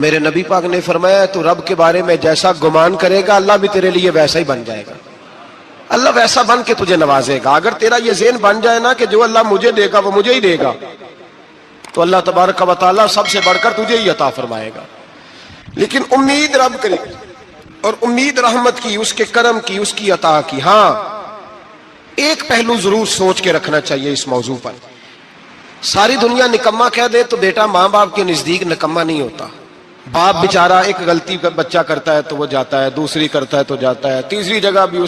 میرے نبی پاک نے فرمایا تو رب کے بارے میں جیسا گمان کرے گا اللہ بھی تیرے لیے ویسا ہی بن جائے گا. اللہ ویسا بن کے تجھے نوازے گا. اگر تیرا یہ ذہن بن جائے نا کہ جو اللہ مجھے دے گا وہ مجھے ہی دے گا تو اللہ تبارک و تعالیٰ سب سے بڑھ کر تجھے ہی عطا فرمائے گا. لیکن امید رب کرے اور امید رحمت کی، اس کے کرم کی، اس کی عطا کی. ہاں ایک پہلو ضرور سوچ کے رکھنا چاہیے اس موضوع پر. ساری دنیا نکما کہہ دے تو بیٹا ماں باپ کے نزدیک نکما نہیں ہوتا. باپ بیچارہ ایک غلطی بچہ کرتا ہے تو وہ جاتا ہے، دوسری کرتا ہے تو جاتا ہے، تیسری جگہ بھی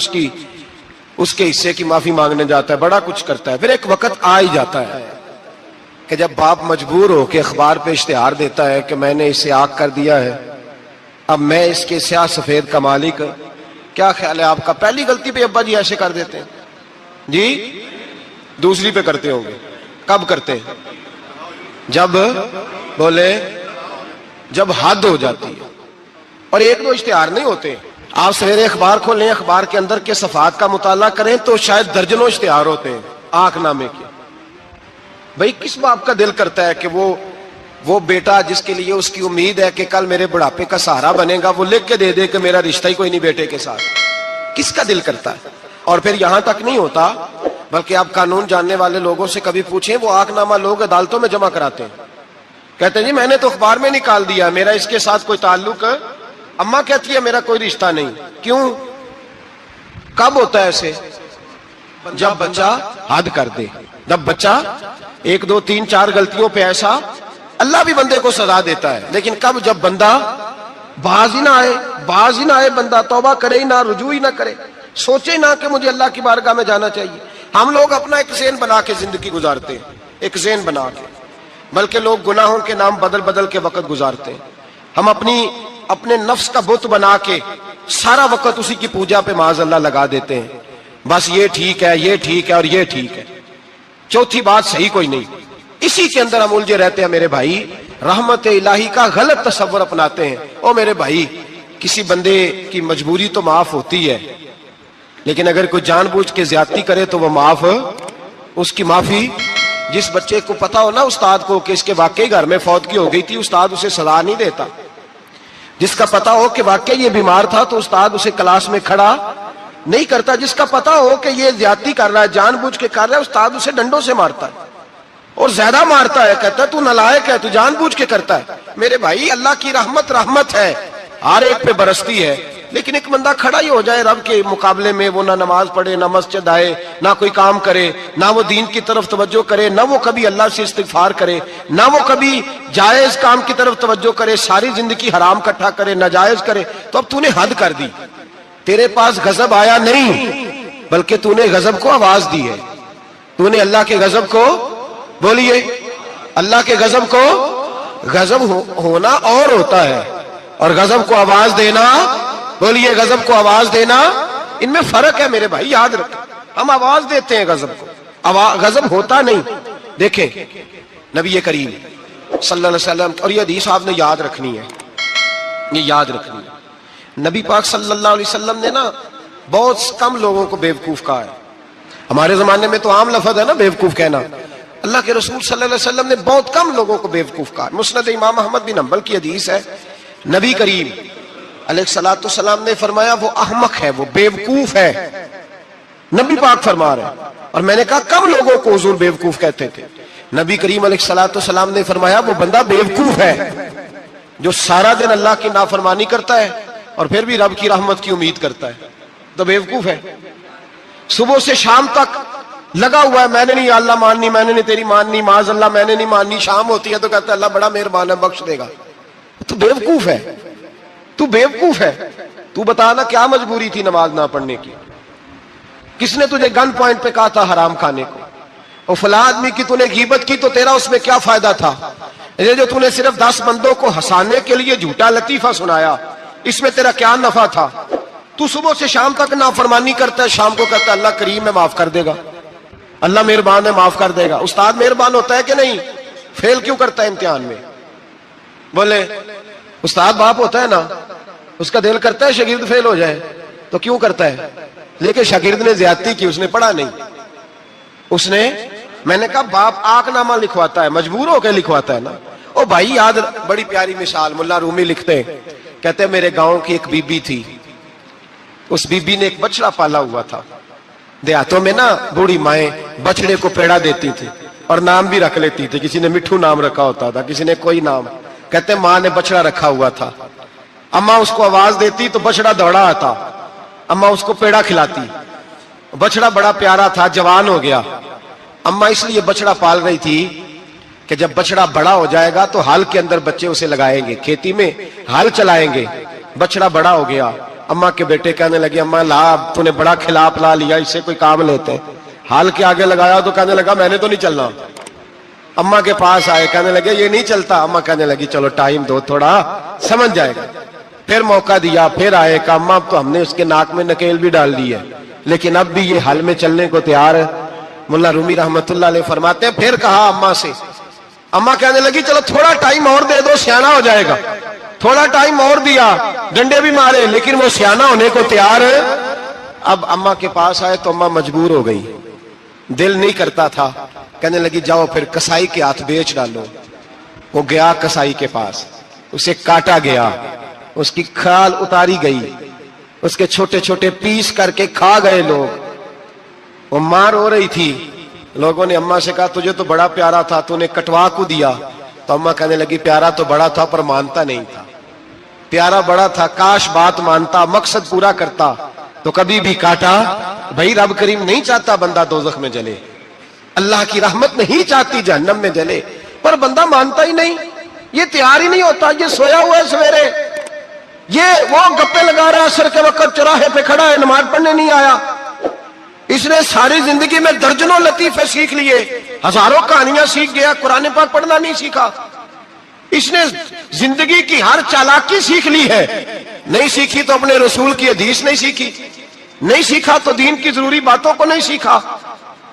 اس کے حصے کی معافی مانگنے جاتا ہے، بڑا کچھ کرتا ہے. پھر ایک وقت آ ہی جاتا ہے کہ جب باپ مجبور ہو کے اخبار پہ اشتہار دیتا ہے کہ میں نے اسے آگ کر دیا ہے، اب میں اس کے سیاہ سفید کا مالک. کیا خیال ہے آپ کا؟ پہلی غلطی پہ ابا جی ایسے کر دیتے ہیں جی، دوسری پہ کرتے ہوں گے. کب کرتے ہیں؟ جب بولے جب حد ہو جاتی ہے. اور ایک دو اشتہار نہیں ہوتے. آپ سویرے اخبار کھولیں، اخبار کے اندر کے صفحات کا مطالعہ کریں تو شاید درجنوں اشتہار ہوتے ہیں آنکھ نامے کے. بھئی کس باپ کا دل کرتا ہے کہ وہ بیٹا جس کے لیے اس کی امید ہے کہ کل میرے بڑھاپے کا سہارا بنے گا وہ لکھ کے دے دے کہ میرا رشتہ ہی کوئی نہیں بیٹے کے ساتھ؟ کس کا دل کرتا ہے؟ اور پھر یہاں تک نہیں ہوتا بلکہ آپ قانون جاننے والے لوگوں سے کبھی پوچھیں، وہ آنکھ نامہ لوگ عدالتوں میں جمع کراتے ہیں. کہتے ہیں جی میں نے تو اخبار میں نکال دیا، میرا اس کے ساتھ کوئی تعلق. اماں کہتی ہے میرا کوئی رشتہ نہیں. کیوں؟ کب ہوتا ہے ایسے؟ جب بچہ حد کر دے. جب بچہ ایک دو تین چار غلطیوں پہ ایسا، اللہ بھی بندے کو سزا دیتا ہے. لیکن کب؟ جب بندہ باز ہی نہ آئے بندہ توبہ کرے ہی نہ، رجوع ہی نہ کرے، سوچے نہ کہ مجھے اللہ کی بارگاہ میں جانا چاہیے. ہم لوگ اپنا ایک ذہن بنا کے زندگی گزارتے ہیں، ایک ذہن بنا کے، بلکہ لوگ گناہوں کے نام بدل کے وقت گزارتے ہیں. ہم اپنے نفس کا بت بنا کے سارا وقت اسی کی پوجا پہ معاذ اللہ لگا دیتے ہیں. بس یہ ٹھیک ہے، یہ ٹھیک ہے اور یہ ٹھیک ہے، چوتھی بات صحیح کوئی نہیں. اسی کے اندر ہم الجھے رہتے ہیں میرے بھائی. رحمت الہی کا غلط تصور اپناتے ہیں. او میرے بھائی، کسی بندے کی مجبوری تو معاف ہوتی ہے، لیکن اگر کوئی جان بوجھ کے زیادتی کرے تو وہ اس کی معافی. جس بچے کو پتا ہو نا استاد کو کہ اس کے واقعی گھر میں فوتگی ہو گئی تھی، استاد اسے سزا نہیں دیتا. جس کا پتا ہو کہ واقعی یہ بیمار تھا تو استاد اسے کلاس میں کھڑا نہیں کرتا. جس کا پتا ہو کہ یہ زیادتی کر رہا ہے، جان بوجھ کے کر رہا ہے، استاد اسے ڈنڈوں سے مارتا ہے اور زیادہ مارتا ہے. کہتا ہے تو نالائق ہے، تو جان بوجھ کے کرتا ہے. میرے بھائی اللہ کی رحمت ہے، ہر ایک پہ برستی ہے. لیکن ایک بندہ کھڑا ہی ہو جائے رب کے مقابلے میں، وہ نہ نماز پڑھے، نہ مسجد آئے، نہ کوئی کام کرے، نہ وہ دین کی طرف توجہ کرے، نہ وہ کبھی اللہ سے استغفار کرے، نہ وہ کبھی جائز کام کی طرف توجہ کرے، ساری زندگی حرام کٹھا کرے، ناجائز کرے، تو اب تو نے حد کر دی. تیرے پاس غضب آیا نہیں بلکہ تو نے غضب کو آواز دی ہے. تو نے اللہ کے غضب کو، بولیے، اللہ کے غضب کو، غضب ہونا اور ہوتا ہے اور غضب کو آواز دینا، بولیے، غضب کو آواز دینا، ان میں فرق ہے میرے بھائی، یاد رکھیں. ہم آواز دیتے ہیں غضب کو، غضب ہوتا نہیں. دیکھیں نبی کریم صلی اللہ علیہ وسلم، اور یہ حدیث آپ نے یاد رکھنی ہے، یہ یاد رکھنی ہے. نبی پاک صلی اللہ علیہ وسلم نے نا بہت کم لوگوں کو بیوقوف کہا ہے. ہمارے زمانے میں تو عام لفظ ہے نا بیوقوف کہنا. اللہ کے رسول صلی اللہ علیہ وسلم نے بہت کم لوگوں کو بیوقوف کہا. مسند امام احمد بن حنبل کی حدیث ہے، نبی کریم علیہ الصلوۃ والسلام نے فرمایا وہ احمق ہے، وہ بیوقوف ہے. نبی پاک فرما رہے ہیں. اور میں نے کہا کم لوگوں کو حضور بیوقوف کہتے تھے. نبی کریم علیہ الصلوۃ والسلام نے فرمایا وہ بندہ بیوقوف ہے جو سارا دن اللہ کی نافرمانی کرتا ہے اور پھر بھی رب کی رحمت کی امید کرتا ہے، تو بیوقوف ہے. صبح سے شام تک لگا ہوا ہے، میں نے نہیں اللہ ماننی، میں نے نہیں تیری ماننی، معاذ اللہ میں نے نہیں ماننی. شام ہوتی ہے تو کہتا ہے اللہ بڑا مہربان ہے، بخش دے گا. تو بیوقوف ہے، تو بیوقوف ہے. تو بتا نا کیا مجبوری تھی نماز نہ پڑھنے کی؟ کس نے تجھے گن پوائنٹ پہ کہا تھا حرام کھانے کو؟ اور فلاں آدمی کی تو نے غیبت کی تو تیرا اس میں کیا فائدہ تھا؟ یہ جو تو نے صرف 10 بندوں کو ہنسانے کے لیے جھوٹا لطیفہ سنایا، اس میں تیرا کیا نفع تھا؟ تو صبح سے شام تک نافرمانی کرتا ہے، شام کو کہتا ہے اللہ کریم ہے معاف کر دے گا، اللہ مہربان ہے معاف کر دے گا. استاد مہربان ہوتا ہے کہ نہیں؟ فیل کیوں کرتا ہے امتحان میں؟ بولے استاد باپ ہوتا ہے نا، اس کا دل کرتا ہے شاگرد فیل ہو جائے، تو کیوں کرتا ہے؟ لیکن شاگرد نے زیادتی کی، اس نے پڑھا نہیں. میں نے کہا باپ آنکھ نامہ لکھواتا ہے، مجبور ہو کے لکھواتا ہے نا. او بھائی یاد بڑی پیاری مثال ملا رومی لکھتے ہیں، کہتے ہیں میرے گاؤں کی ایک بی بی تھی، اس بی بی نے ایک بچڑا پالا ہوا تھا۔ دیہاتوں میں نا بوڑھی مائیں بچڑے کو پیڑا دیتی تھی اور نام بھی رکھ لیتی تھی، کسی نے مٹھو نام رکھا ہوتا تھا، کسی نے کوئی نام۔ کہتے ہیں ماں نے بچڑا رکھا ہوا تھا، اماں اس کو آواز دیتی تو بچڑا دوڑا آتا، اماں اس کو پیڑا کھلاتی، بچڑا بڑا پیارا تھا، جوان ہو گیا۔ اماں اس لیے بچڑا پال رہی تھی کہ جب بچڑا بڑا ہو جائے گا تو ہل کے اندر بچے اسے لگائیں گے، کھیتی میں ہل چلائیں گے۔ بچڑا بڑا ہو گیا، اماں کے بیٹے کہنے لگے اماں لا تو نے بڑا کھلا پلا لیا، اس سے کوئی کام لیتے ہیں۔ ہل کے آگے لگایا تو کہنے لگا میں نے تو نہیں چلنا۔ اماں کے پاس آئے، کہنے لگے یہ نہیں چلتا۔ اماں کہنے لگی چلو ٹائم دو تھوڑا، سمجھ جائے گا۔ پھر موقع دیا، پھر آئے، کہا اماں اب تو ہم نے اس کے ناک میں نکیل بھی ڈال دی ہے لیکن اب بھی یہ ہل میں چلنے کو تیار ہے۔ ملا رومی رحمت اللہ علیہ فرماتے ہیں پھر کہا اماں سے، اماں کہنے لگی چلو تھوڑا ٹائم اور دے دو، سیانا ہو جائے گا۔ تھوڑا ٹائم اور دیا، ڈنڈے بھی مارے لیکن وہ سیانا ہونے کو تیار ہے۔ اب اماں کے پاس آئے تو اماں مجبور ہو گئی، دل نہیں کرتا تھا، کہنے لگی جاؤ پھر کسائی کے ہاتھ بیچ ڈالو۔ وہ گیا کسائی کے پاس، اسے کاٹا گیا، اس کی کھال اتاری گئی، اس کے چھوٹے چھوٹے پیس کر کے کھا گئے لوگ۔ وہ مار ہو رہی تھی، لوگوں نے اماں سے کہا تجھے تو بڑا پیارا تھا، تو نے کٹوا کو دیا۔ تو اماں کہنے لگی پیارا تو بڑا تھا پر مانتا نہیں تھا، پیارا بڑا تھا، کاش بات مانتا، مقصد پورا کرتا تو کبھی بھی کاٹا۔ بھائی رب کریم نہیں چاہتا بندہ دوزخ میں جلے، اللہ کی رحمت نہیں چاہتی جہنم میں جلے، پر بندہ مانتا ہی نہیں، یہ تیار ہی نہیں ہوتا۔ یہ سویا ہوا ہے سویرے، یہ وہ گپے لگا رہا ہے عصر کے وقت، چوراہے پہ کھڑا ہے، نماز پڑھنے نہیں آیا۔ اس نے ساری زندگی میں درجنوں لطیفے سیکھ لیے، ہزاروں کہانیاں سیکھ گیا، قرآن پاک پڑھنا نہیں سیکھا۔ اس نے زندگی کی ہر چالاکی سیکھ لی ہے، نہیں سیکھی تو اپنے رسول کی حدیث نہیں سیکھی، نہیں سیکھا تو دین کی ضروری باتوں کو نہیں سیکھا۔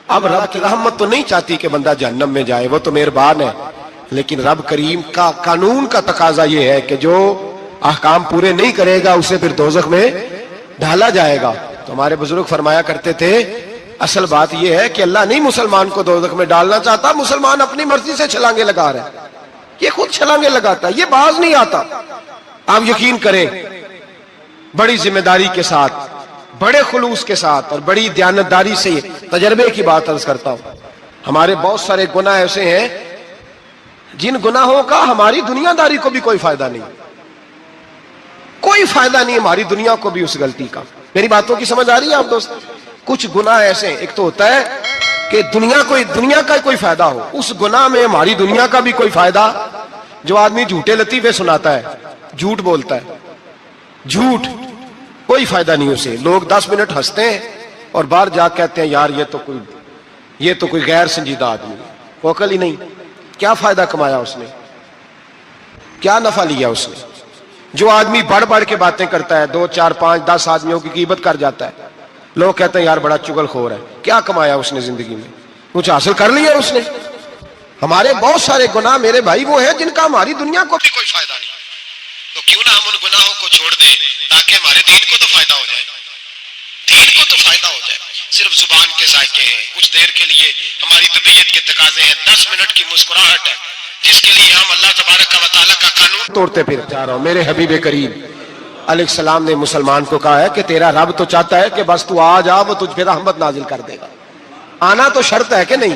اب رب کی رحمت تو نہیں چاہتی کہ بندہ جہنم میں جائے، وہ تو مہربان ہے، لیکن رب کریم کا قانون کا تقاضا یہ ہے کہ جو احکام پورے نہیں کرے گا اسے پھر دوزخ میں ڈالا جائے گا۔ تو ہمارے بزرگ فرمایا کرتے تھے اصل بات یہ ہے کہ اللہ نہیں مسلمان کو دوزخ میں ڈالنا چاہتا، مسلمان اپنی مرضی سے چھلانگے لگا رہا ہے، یہ خود چھلانگے لگاتا ہے، یہ باز نہیں آتا۔ آپ یقین کریں بڑی ذمہ داری کے ساتھ، بڑے خلوص کے ساتھ اور بڑی دیانتداری سے تجربے کی بات عرض کرتا ہوں، ہمارے بہت سارے گناہ ایسے ہیں جن گناہوں کا ہماری دنیا داری کو بھی کوئی فائدہ نہیں، کوئی فائدہ نہیں ہماری دنیا کو بھی اس غلطی کا۔ میری باتوں کی سمجھ آ رہی ہے آپ دوست؟ کچھ گناہ ایسے ہیں، ایک تو ہوتا ہے کہ دنیا کا کوئی فائدہ ہو، اس گناہ میں ہماری دنیا کا بھی کوئی فائدہ۔ جو آدمی جھوٹے لطیفے سناتا ہے، جھوٹ بولتا ہے، جھوٹ کوئی فائدہ نہیں اسے، لوگ 10 منٹ ہنستے ہیں اور باہر جا کہتے ہیں یار یہ تو کوئی غیر سنجیدہ آدمی ہے، وہ عقل ہی نہیں۔ کیا فائدہ کمایا اس نے، کیا نفع لیا اس نے؟ جو آدمی بڑھ بڑھ کے باتیں کرتا ہے، 2 4 5 10 آدمیوں کی غیبت کر جاتا ہے، لوگ کہتے ہیں یار بڑا چغل خور ہے، کیا کمایا اس نے زندگی میں؟ کچھ حاصل کر لیا اس نے؟ ہمارے بہت سارے گناہ میرے بھائی وہ ہیں جن کا ہماری دنیا کو بھی کوئی فائدہ نہیں، تو کیوں نہ ہم ان گناہوں کو چھوڑ دیں تاکہ ہمارے دین کو تو فائدہ ہو جائے، دین کو تو فائدہ ہو جائے۔ صرف زبان کے ذائقے ہیں، کچھ دیر کے لیے ہماری طبیعت کے تقاضے ہیں، 10 منٹ کی مسکراہٹ ہے جس کے لیے ہم اللہ تبارک و تعالیٰ کا قانون توڑتے پھر جا رہا ہوں۔ میرے حبیب کریم علیہ السلام نے مسلمان کو کہا ہے کہ تیرا رب تو چاہتا ہے کہ بس تو آ جا، وہ تجھ پہ رحمت نازل کر دے گا۔ آنا تو شرط ہے کہ نہیں؟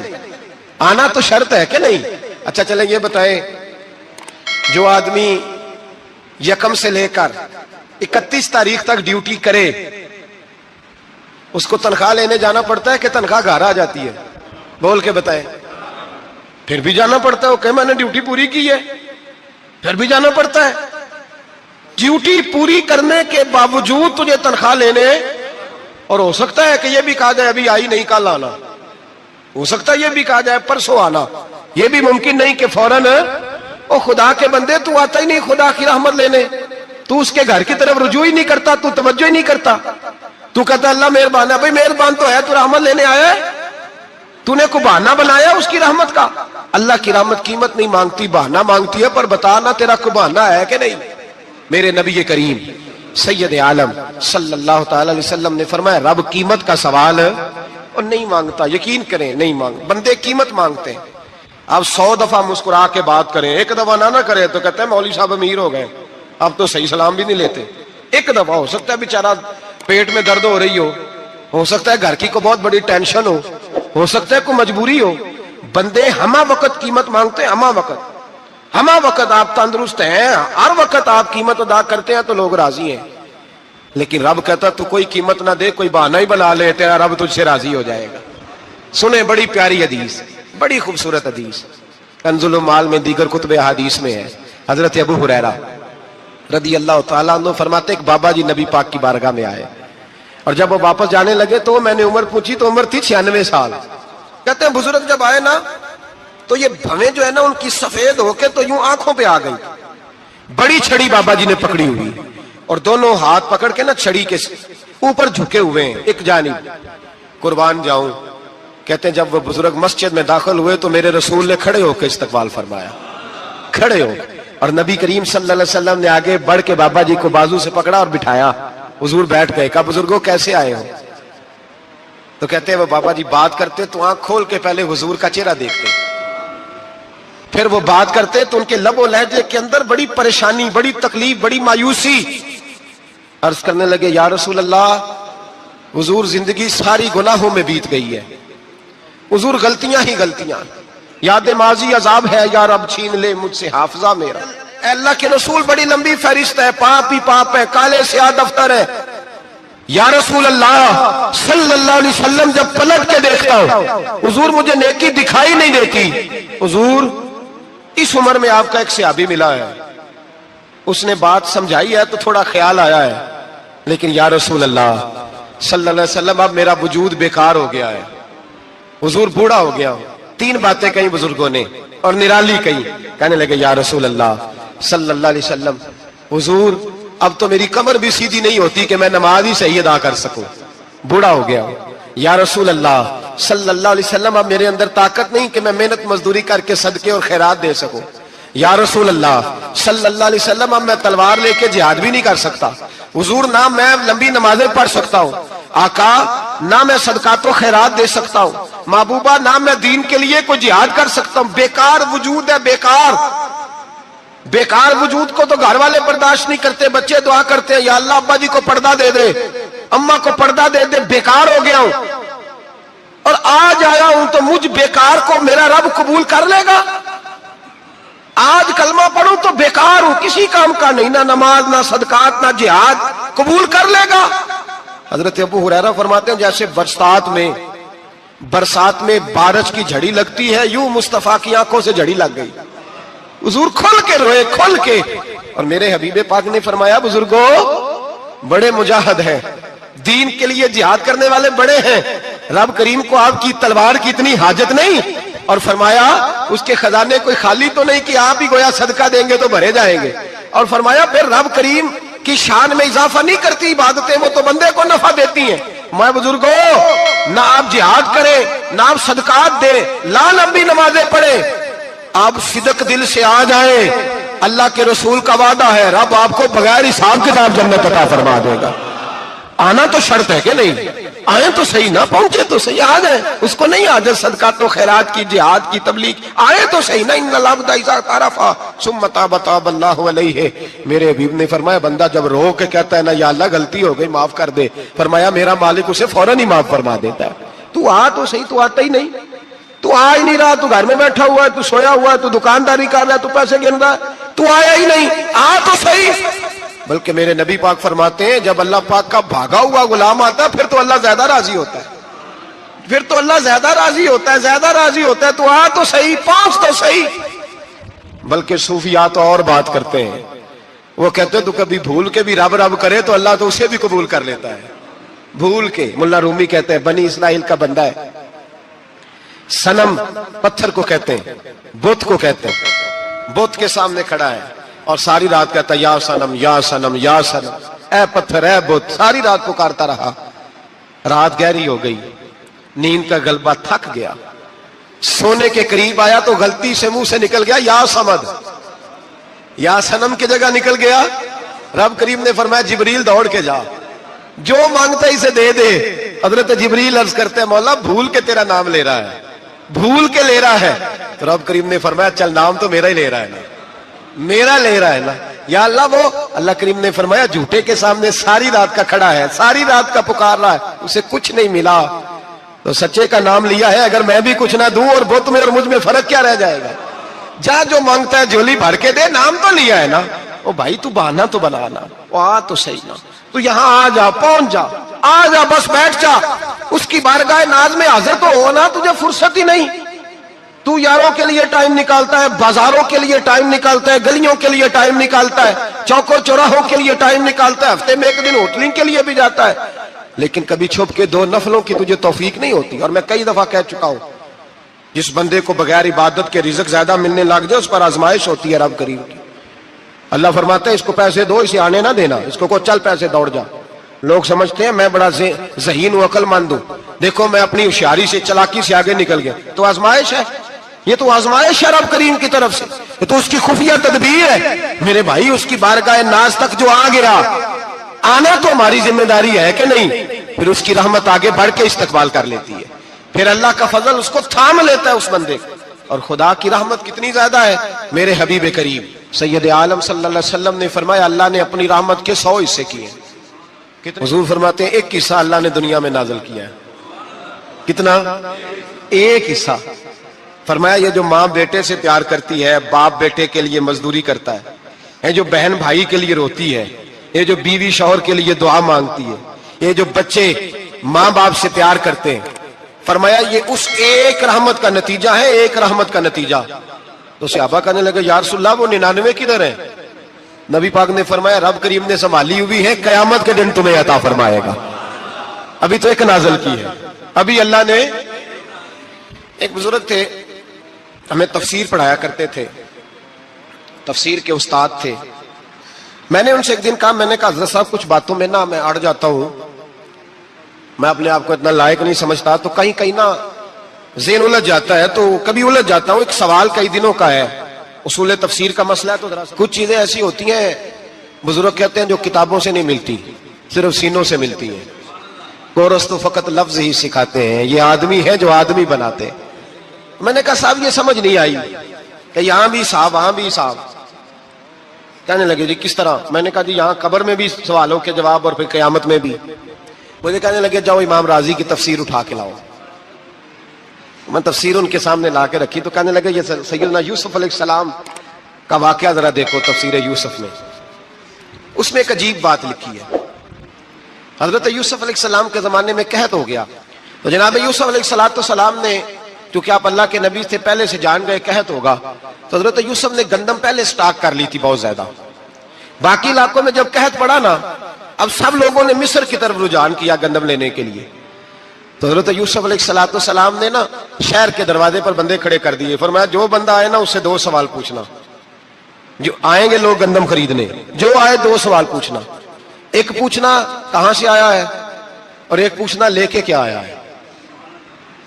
آنا تو شرط ہے کہ نہیں؟ اچھا چلیں یہ بتائیں، جو آدمی 1 سے لے کر 31 تاریخ تک ڈیوٹی کرے اس کو تنخواہ لینے جانا پڑتا ہے کہ تنخواہ گھر آ جاتی ہے؟ بول کے بتائیں۔ پھر بھی جانا پڑتا ہے، کہ میں نے ڈیوٹی پوری کی ہے، پھر بھی جانا پڑتا ہے۔ ڈیوٹی پوری کرنے کے باوجود تجھے تنخواہ لینے، اور ہو سکتا ہے کہ یہ بھی کہا جائے ابھی آئی نہیں کل آنا، ہو سکتا ہے یہ بھی کہا جائے پرسوں آنا، یہ بھی ممکن نہیں کہ فوراً او خدا کے بندے تو آتا ہی نہیں خدا کی رحمت لینے، تو اس کے گھر کی طرف رجوع ہی نہیں کرتا، تو توجہ ہی نہیں کرتا، تو کہتا اللہ مہربان ہے۔ بھائی مہربان تو ہے، تو رحمت لینے آیا ہے، تو نے کو بہانہ بنایا اس کی رحمت کا؟ اللہ کی رحمت قیمت نہیں مانگتی، بہانہ مانگتی ہے، پر بتا نا تیرا کو بہانہ ہے کہ نہیں؟ میرے نبی کریم سید عالم صلی اللہ تعالی علیہ وسلم نے فرمایا رب قیمت کا سوال اور نہیں مانگتا، یقین کریں نہیں مانگ، بندے قیمت مانگتے ہیں۔ آپ 100 دفعہ مسکرا کے بات کریں، ایک دفعہ نہ کرے تو کہتے ہیں مولوی صاحب امیر ہو گئے، اب تو صحیح سلام بھی نہیں لیتے۔ ایک دفعہ ہو سکتا ہے بیچارہ پیٹ میں درد ہو رہی ہو سکتا ہے گھر کی کو بہت بڑی ٹینشن ہو سکتا ہے کوئی مجبوری ہو، بندے ہمہ وقت قیمت مانگتے ہیں، ہمہ وقت آپ تندرست ہیں، ہر وقت آپ قیمت ادا کرتے ہیں تو لوگ راضی ہیں۔ لیکن رب کہتا تو کوئی قیمت نہ دے، کوئی بہانہ ہی بنا لے، تیرا رب تجھ سے راضی ہو جائے گا۔ سنیں بڑی پیاری حدیث، بڑی خوبصورت حدیث، کنز المال میں دیگر کتب احادیث میں ہے۔ حضرت ابو ہریرہ رضی اللہ تعالیٰ عنہ فرماتے ایک بابا جی نبی پاک کی بارگاہ میں آئے، اور جب وہ واپس جانے لگے تو میں نے عمر پوچھی تو عمر تھی 96 سال۔ کہتے ہیں بزرگ جب آئے نا تو یہ بھویں جو ہے نا ان کی سفید ہو کے تو یوں آنکھوں پہ آ گئی، بڑی چھڑی بابا جی نے پکڑی ہوئی اور دونوں ہاتھ پکڑ کے نا چھڑی کے اوپر جھکے ہوئے ہیں ایک جانب، قربان جاؤں۔ کہتے ہیں جب وہ بزرگ مسجد میں داخل ہوئے تو میرے رسول نے کھڑے ہو کے استقبال فرمایا، کھڑے ہو، اور نبی کریم صلی اللہ علیہ وسلم نے آگے بڑھ کے بابا جی کو بازو سے پکڑا اور بٹھایا۔ حضور بیٹھ گئے، کہا بزرگوں کیسے آئے ہو؟ تو کہتے ہیں وہ بابا جی بات کرتے تو آنکھ کھول کے پہلے حضور کا چہرہ دیکھتے، پھر وہ بات کرتے تو ان کے لب و لہجے کے اندر بڑی پریشانی، بڑی تکلیف، بڑی مایوسی۔ عرض کرنے لگے یا رسول اللہ، حضور زندگی ساری گناہوں میں بیت گئی ہے، حضور غلطیاں ہی غلطیاں، یاد ماضی عذاب ہے، یا رب چھین لے مجھ سے حافظہ میرا۔ اے اللہ کے رسول بڑی لمبی فہرست ہے، پاپ ہی پاپ ہے، کالے سیاہ دفتر ہے۔ یا رسول اللہ صلی اللہ علیہ وسلم جب پلٹ کے دیکھتا ہوں حضور مجھے نیکی دکھائی نہیں دیتی۔ حضور اس عمر میں آپ کا ایک صحابی ملا ہے، اس نے بات سمجھائی ہے تو تھوڑا خیال آیا ہے، لیکن یا رسول اللہ صلی اللہ علیہ وسلم اب میرا وجود بیکار ہو گیا ہے، حضور بوڑھا ہو گیا ہوں۔ 3 باتیں کہیں بزرگوں نے اور نرالی کہیں، کہنے لگے یا رسول اللہ صلی اللہ علیہ وسلم، حضور اب تو میری کمر بھی سیدھی نہیں ہوتی کہ میں نماز ہی صحیح ادا کر سکوں، بوڑھا ہو گیا ہوں۔ یا رسول اللہ صلی اللہ علیہ وسلم اب میرے اندر طاقت نہیں کہ میں محنت مزدوری کر کے صدقے اور خیرات دے سکوں۔ یا رسول اللہ صلی اللہ علیہ وسلم اب میں تلوار لے کے جہاد بھی نہیں کر سکتا، حضور نہ میں لمبی نمازیں پڑھ سکتا ہوں، آقا نہ میں صدقات و خیرات دے سکتا ہوں، محبوبہ نہ میں دین کے لیے کوئی جہاد کر سکتا ہوں، بیکار وجود ہے، بیکار وجود کو تو گھر والے برداشت نہیں کرتے، بچے دعا کرتے ہیں یا اللہ ابا جی کو پردہ دے دے، اماں کو پردہ دے دے، بیکار ہو گیا ہوں اور آج آیا ہوں تو مجھ بیکار کو میرا رب قبول کر لے گا؟ آج کلمہ پڑھوں تو بیکار ہوں، کسی کام کا نہیں، نہ نماز نہ صدقات نہ جہاد، قبول کر لے گا؟ حضرت ابو ہریرہ فرماتے ہیں جیسے برسات میں بارش کی جھڑی لگتی ہے، یوں مصطفیٰ کی آنکھوں سے جھڑی لگ گئی، حضور کھل کے روئے، کھل کے۔ اور میرے حبیب پاک نے فرمایا بزرگوں بڑے مجاہد ہیں، دین کے لیے جہاد کرنے والے بڑے ہیں، رب کریم کو آپ کی تلوار کی اتنی حاجت نہیں، اور فرمایا اس کے خزانے کوئی خالی تو نہیں کہ آپ ہی گویا صدقہ دیں گے تو بھرے جائیں گے، اور فرمایا پھر رب کریم کی شان میں اضافہ نہیں کرتی عبادتیں، وہ تو بندے کو نفع دیتی ہیں۔ میں بزرگوں نہ آپ جہاد کریں نہ آپ صدقات دیں، لا لمبی نمازیں پڑھیں، آپ صدق دل سے آ جائیں، اللہ کے رسول کا وعدہ ہے رب آپ کو بغیر حساب کتاب جنت عطا فرما دے گا۔ آنا تو شرط ہے کہ نہیں؟ آئیں تو صحیح، نہ پہنچے تو صحیح، آ جائیں، اس کو نہیں عادت صدقات و خیرات کی، جہاد کی، تبلیغ، آئے تو صحیح نا۔ ان العبد اذا اعترف ثم تاب تاب اللہ علیہ، میرے حبیب نے فرمایا بندہ جب رو کے کہتا ہے نا یا اللہ غلطی ہو گئی معاف کر دے، فرمایا میرا مالک اسے فوراً ہی معاف فرما دیتا ہے۔ تو آ تو صحیح، تو آتا ہی نہیں، تو آ ہی نہیں رہا، تو گھر میں بیٹھا ہوا ہے، تو سویا ہوا ہے، تو دکانداری کر رہا ہے، تو پیسے گن رہا ہے، تو آیا ہی نہیں، آ تو صحیح۔ بلکہ میرے نبی پاک فرماتے ہیں جب اللہ پاک کا بھاگا ہوا غلام آتا ہے پھر تو اللہ زیادہ راضی ہوتا ہے، پھر تو اللہ زیادہ راضی ہوتا ہے، زیادہ راضی ہوتا ہے، تو آ تو صحیح، پہنچ تو صحیح۔ بلکہ صوفیات اور بات کرتے ہیں، وہ کہتے ہیں تو کبھی بھول کے بھی رب رب کرے تو اللہ تو اسے بھی قبول کر لیتا ہے، بھول کے۔ ملا رومی کہتے ہیں بنی اسرائیل کا بندہ ہے، صنم پتھر کو کہتے ہیں، بت کو کہتے ہیں، بت کے سامنے کھڑا ہے اور ساری رات کہتا ہے یا صنم یا صنم یا صنم، اے پتھر اے بت، ساری رات پکارتا رہا۔ رات گہری ہو گئی، نیند کا غلبہ تھک گیا، سونے کے قریب آیا تو غلطی سے منہ سے نکل گیا یا صمد، یا صنم کی جگہ نکل گیا۔ رب کریم نے فرمایا جبریل دوڑ کے جا، جو مانگتا اسے دے دے۔ حضرت جبریل عرض کرتے ہیں مولا بھول کے تیرا نام لے رہا ہے، بھول کے لے رہا ہے. تو رب کریم نے فرمایا چل نام تو میرا ہی لے رہا ہے نا, میرا لے رہا ہے نا. یا اللہ وہ, اللہ کریم نے فرمایا جھوٹے کے سامنے ساری رات کا کھڑا ہے, ساری رات کا پکار رہا ہے, اسے کچھ نہیں ملا, تو سچے کا نام لیا ہے. اگر میں بھی کچھ نہ دوں اور بت میں اور مجھ میں فرق کیا رہ جائے گا؟ جا جو مانگتا ہے جھولی بھر کے دے, نام تو لیا ہے نا. او بھائی تو بہانا تو بنانا, وہ آ تو صحیح نا, تو یہاں آ جا, پہنچ جا, آ جا, بس بیٹھ جا, اس کی بارگاہ ناز میں حاضر تو ہونا. تجھے فرصت ہی نہیں. تو یاروں کے لیے ٹائم نکالتا ہے, بازاروں کے لیے ٹائم نکالتا ہے, گلیوں کے لیے ٹائم نکالتا ہے, چوکوں چوراہوں کے لیے ٹائم نکالتا ہے, ہفتے میں ایک دن ہوٹلنگ کے لیے بھی جاتا ہے, لیکن کبھی چھپ کے 2 نفلوں کی تجھے توفیق نہیں ہوتی. اور میں کئی دفعہ کہہ چکا ہوں, جس بندے کو بغیر عبادت کے رزق زیادہ ملنے لگ جائے اس پر آزمائش ہوتی ہے رب کریم کی. اللہ فرماتا ہے اس کو پیسے دو, اسے آنے نہ دینا, اس کو چل پیسے دوڑ جا. لوگ سمجھتے ہیں میں بڑا ذہین و عقل مند ہوں, دیکھو میں اپنی ہوشیاری سے, چلاکی سے آگے نکل گیا. تو آزمائش ہے, یہ تو آزمائش ہے رب کریم کی طرف سے, یہ تو اس کی خفیہ تدبیر ہے. میرے بھائی اس کی بارگاہ ناز تک جو آ گیا, آنا تو ہماری ذمہ داری ہے کہ نہیں. پھر اس کی رحمت آگے بڑھ کے استقبال کر لیتی ہے, پھر اللہ کا فضل اس کو تھام لیتا ہے اس بندے کو. اور خدا کی رحمت کتنی زیادہ ہے. میرے حبیب کریم سید عالم صلی اللہ علیہ وسلم نے فرمایا اللہ نے اپنی رحمت کے 100 حصے کیے. حضور فرماتے ہیں ایک حصہ اللہ نے دنیا میں نازل کیا ہے. کتنا؟ ایک حصہ. فرمایا یہ جو ماں بیٹے سے پیار کرتی ہے, باپ بیٹے کے لیے مزدوری کرتا ہے, جو بہن بھائی کے لیے روتی ہے, یہ جو بیوی شوہر کے لیے دعا مانگتی ہے, یہ جو بچے ماں باپ سے پیار کرتے ہیں, فرمایا یہ اس ایک رحمت کا نتیجہ ہے, ایک رحمت کا نتیجہ. تو صحابہ کہنے لگے یا رسول اللہ وہ 99 کدھر ہیں؟ نبی پاک نے فرمایا رب کریم نے سنبھالی ہوئی ہے, قیامت کے دن تمہیں عطا فرمائے گا. ابھی تو ایک نازل کی ہے. ابھی اللہ نے, ایک بزرگ تھے ہمیں تفسیر پڑھایا کرتے تھے, تفسیر کے استاد تھے. میں نے ان سے ایک دن کہا, میں نے کہا حضرت صاحب کچھ باتوں میں نا میں اڑ جاتا ہوں, میں اپنے آپ کو اتنا لائق نہیں سمجھتا, تو کہیں کہیں نا ذہن الجھ جاتا ہے, تو کبھی الجھ جاتا ہوں. ایک سوال کئی دنوں کا ہے, اصول تفسیر کا مسئلہ ہے, تو ذرا کچھ چیزیں ایسی ہوتی ہیں بزرگ کہتے ہیں جو کتابوں سے نہیں ملتی, صرف سینوں سے ملتی ہیں. کورس تو فقط لفظ ہی سکھاتے ہیں, یہ آدمی ہے جو آدمی بناتے. میں نے کہا صاحب یہ سمجھ نہیں آئی کہ یہاں بھی صاحب وہاں بھی صاحب. کہنے لگے جی کس طرح؟ میں نے کہا جی یہاں قبر میں بھی سوالوں کے جواب اور پھر قیامت میں بھی. مجھے کہنے لگے جاؤ امام راضی کی تفسیر اٹھا کے لاؤ. میں تفسیر ان کے سامنے لا کے رکھی, تو کہنے لگے یہ سیدنا یوسف علیہ السلام کا واقعہ ذرا دیکھو تفسیر یوسف میں, اس میں ایک عجیب بات لکھی ہے. حضرت یوسف علیہ السلام کے زمانے میں قحط ہو گیا, تو جناب یوسف علیہ السلام نے, کیونکہ آپ اللہ کے نبی سے پہلے سے جان گئے قحط ہوگا, تو حضرت یوسف نے گندم پہلے سٹاک کر لی تھی بہت زیادہ. باقی علاقوں میں جب قحط پڑا نا, اب سب لوگوں نے مصر کی طرف رجحان کیا گندم لینے کے لیے. تو حضرت یوسف علیہ السلام نے نا شہر کے دروازے پر بندے کھڑے کر دیے. فرمایا جو بندہ آئے نا اس سے 2 سوال پوچھنا. جو آئیں گے لوگ گندم خریدنے, جو آئے 2 سوال پوچھنا. ایک پوچھنا کہاں سے آیا ہے, اور ایک پوچھنا لے کے کیا آیا ہے.